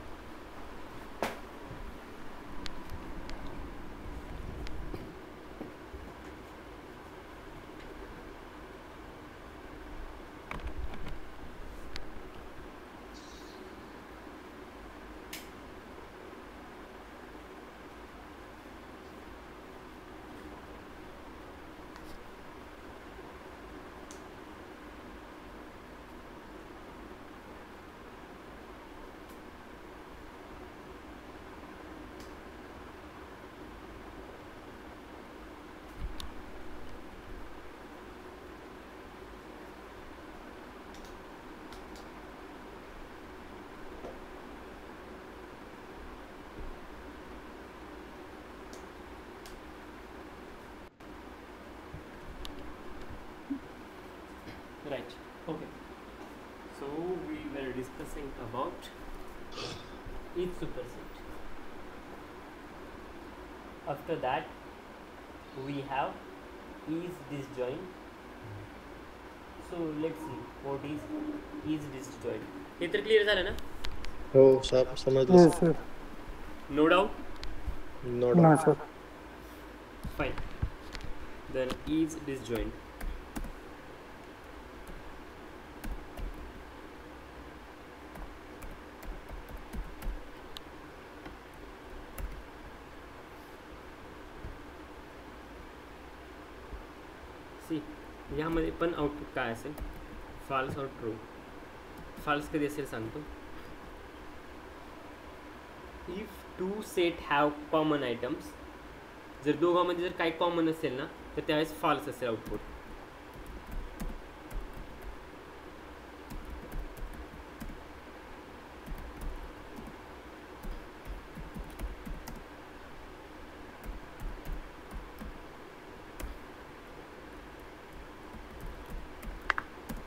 Right. Okay. So we were discussing about each superset. After that we have is disjoint. So let's see what is disjoint. हे तर clear झालं ना? हो समजलं Yes, sir. No doubt. No No, doubt sir. Fine. Then is disjoint. See यामध्ये पण output काय असेल? फॉल्स और ट्रू. फॉल्स कधी असेल सांगतो. If two set have common items, जर दोघांमध्ये जर काही कॉमन असेल ना तर त्यावेळेस फॉल्स असेल आउटपुट.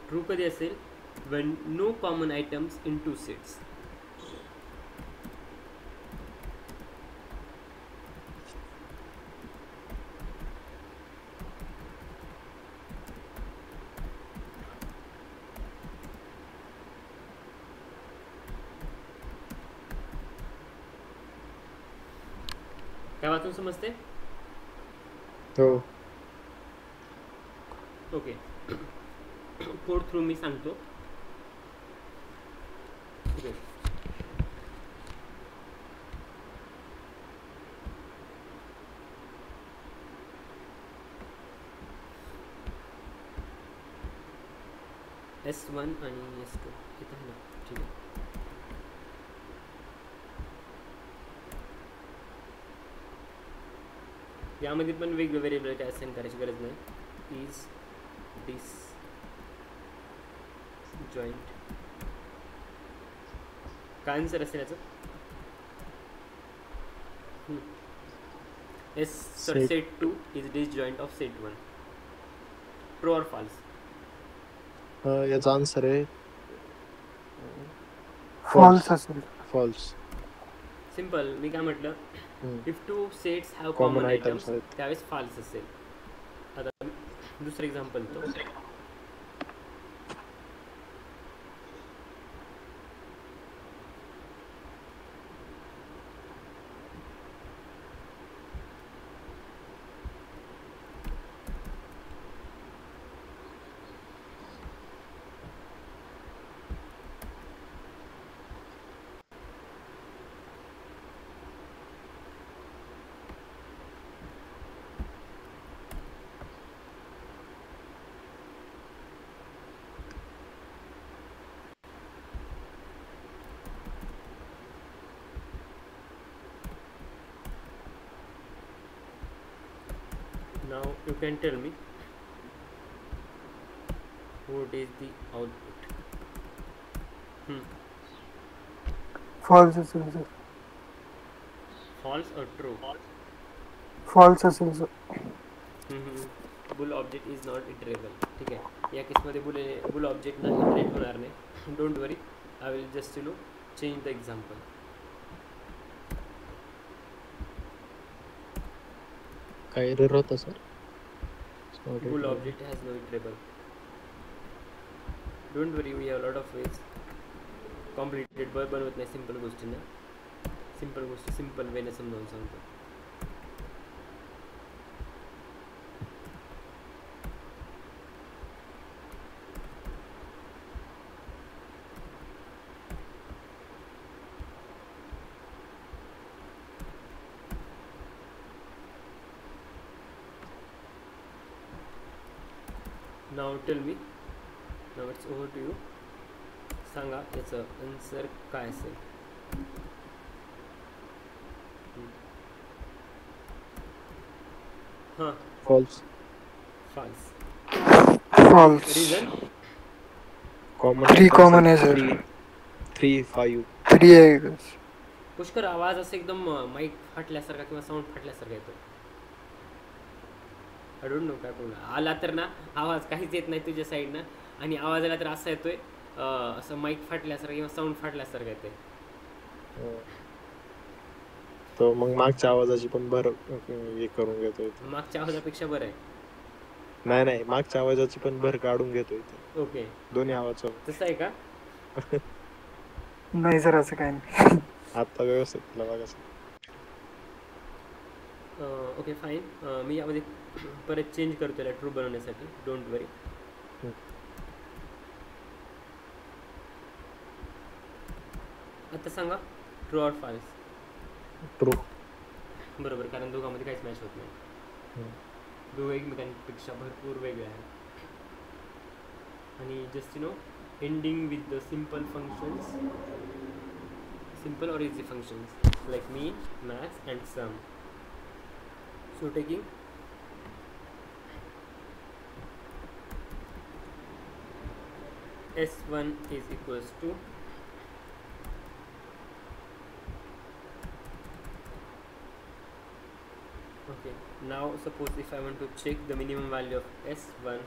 ट्रू कधी असेल? when no common items in two sets. काय वाचून समजते? हो ओके. कोड थ्रू मी सांगतो. ओके. S1 आणि S2 इथं आहे ना. ठीक आहे. यामध्ये पण वेगवेगळे व्हेरिएबल काय असाइन करायची गरज नाही. इज दिस जॉईंट काय आन्सर असेल याचं? Set 2 is disjoint of set 1. True और फॉल्स? याचा आन्सर आहे False असेल. फॉल्स. सिम्पल. मी काय म्हटलं? If two sets have Common common items items आहेत. त्यावेळेस फॉल्स असेल. आता दुसरं एक्झाम्पल तो. Now you can tell me what is the output. False असेल sir. False or true? False असेल sir. Boule object is not iterable. ठीक आहे. या केसमध्ये बुल ऑब्जेक्ट ना इटरेट होणार नाही. Don't worry, I will just change the example. काय एरर होता sir? Bool object has no iterable. Don't worry, we have lot of ways. Complicated बनवत नाही सिम्पल गोष्टींना. सिम्पल गोष्टी सिम्पल वेने समजावून सांगतो. नाव टेल मी. नाव इट्स ओव्हर टू यू. सांगा याचं आन्सर काय असेल? हां. False. False. False. Reason? Common 3 common आहे sir. 3 5. 3 आहे. पुष्कर आवाज असं एकदम माईक फाटल्यासारखा किंवा साऊंड फाटल्यासारखा येतो. आय डोंट नो काय प्रॉब्लेम. आला तर ना आवाज काहीच येत नाही तुझ्या साईडनं, आणि आवाज आला तर असा येतोय असं माईक फाटल्यासारखं किंवा साऊंड फाटल्यासारखं येतोय. तो मग मागच्या आवाजाची पण भर हे करून घेतो इथे. मागच्या आवाजापेक्षा बरं आहे. नाही मागच्या आवाजाची पण भर काढून घेतो इथे. ओके, दोन्ही आवाज तसं आहे का? नाही सर असं काही नाही. आता व्यवस्थित तुला बघा सर. Okay fine. मी यामध्ये परत चेंज करतो याला ट्रू बनवण्यासाठी. डोंट वरी. आता सांगा ट्रू ऑर फॉल्स. ट्रू. बरोबर, कारण दोघांमध्ये काहीच मॅच होत नाही. दोघं एकमेकांपेक्षा भरपूर वेगळे आहेत. आणि just no ending with the simple functions, simple or easy functions like mean, max and sum. So taking S1 is equals to okay. Now suppose if I want to check the minimum value of S1,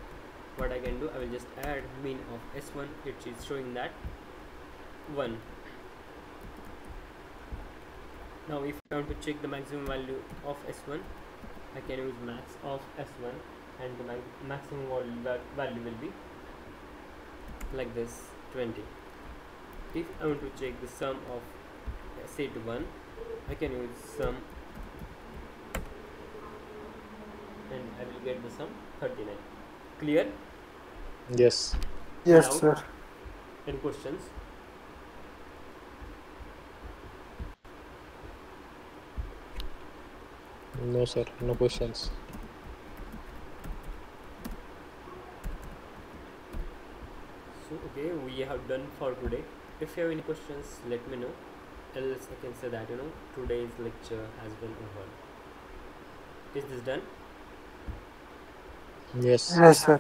what I can do, I will just add mean of S1, which is showing that 1. Now if I want to check the maximum value of S1, I can use max of S1 and the maximum value will be like this, 20. If I want to check the sum of set 1, I can use sum and I will get the sum 39. Clear? Yes. Yes Now, sir. any questions? No sir, no questions. So okay, we have done for today. If you have any questions, let me know. Else I can say that today's lecture has been over. Is this done? Yes. Yes sir.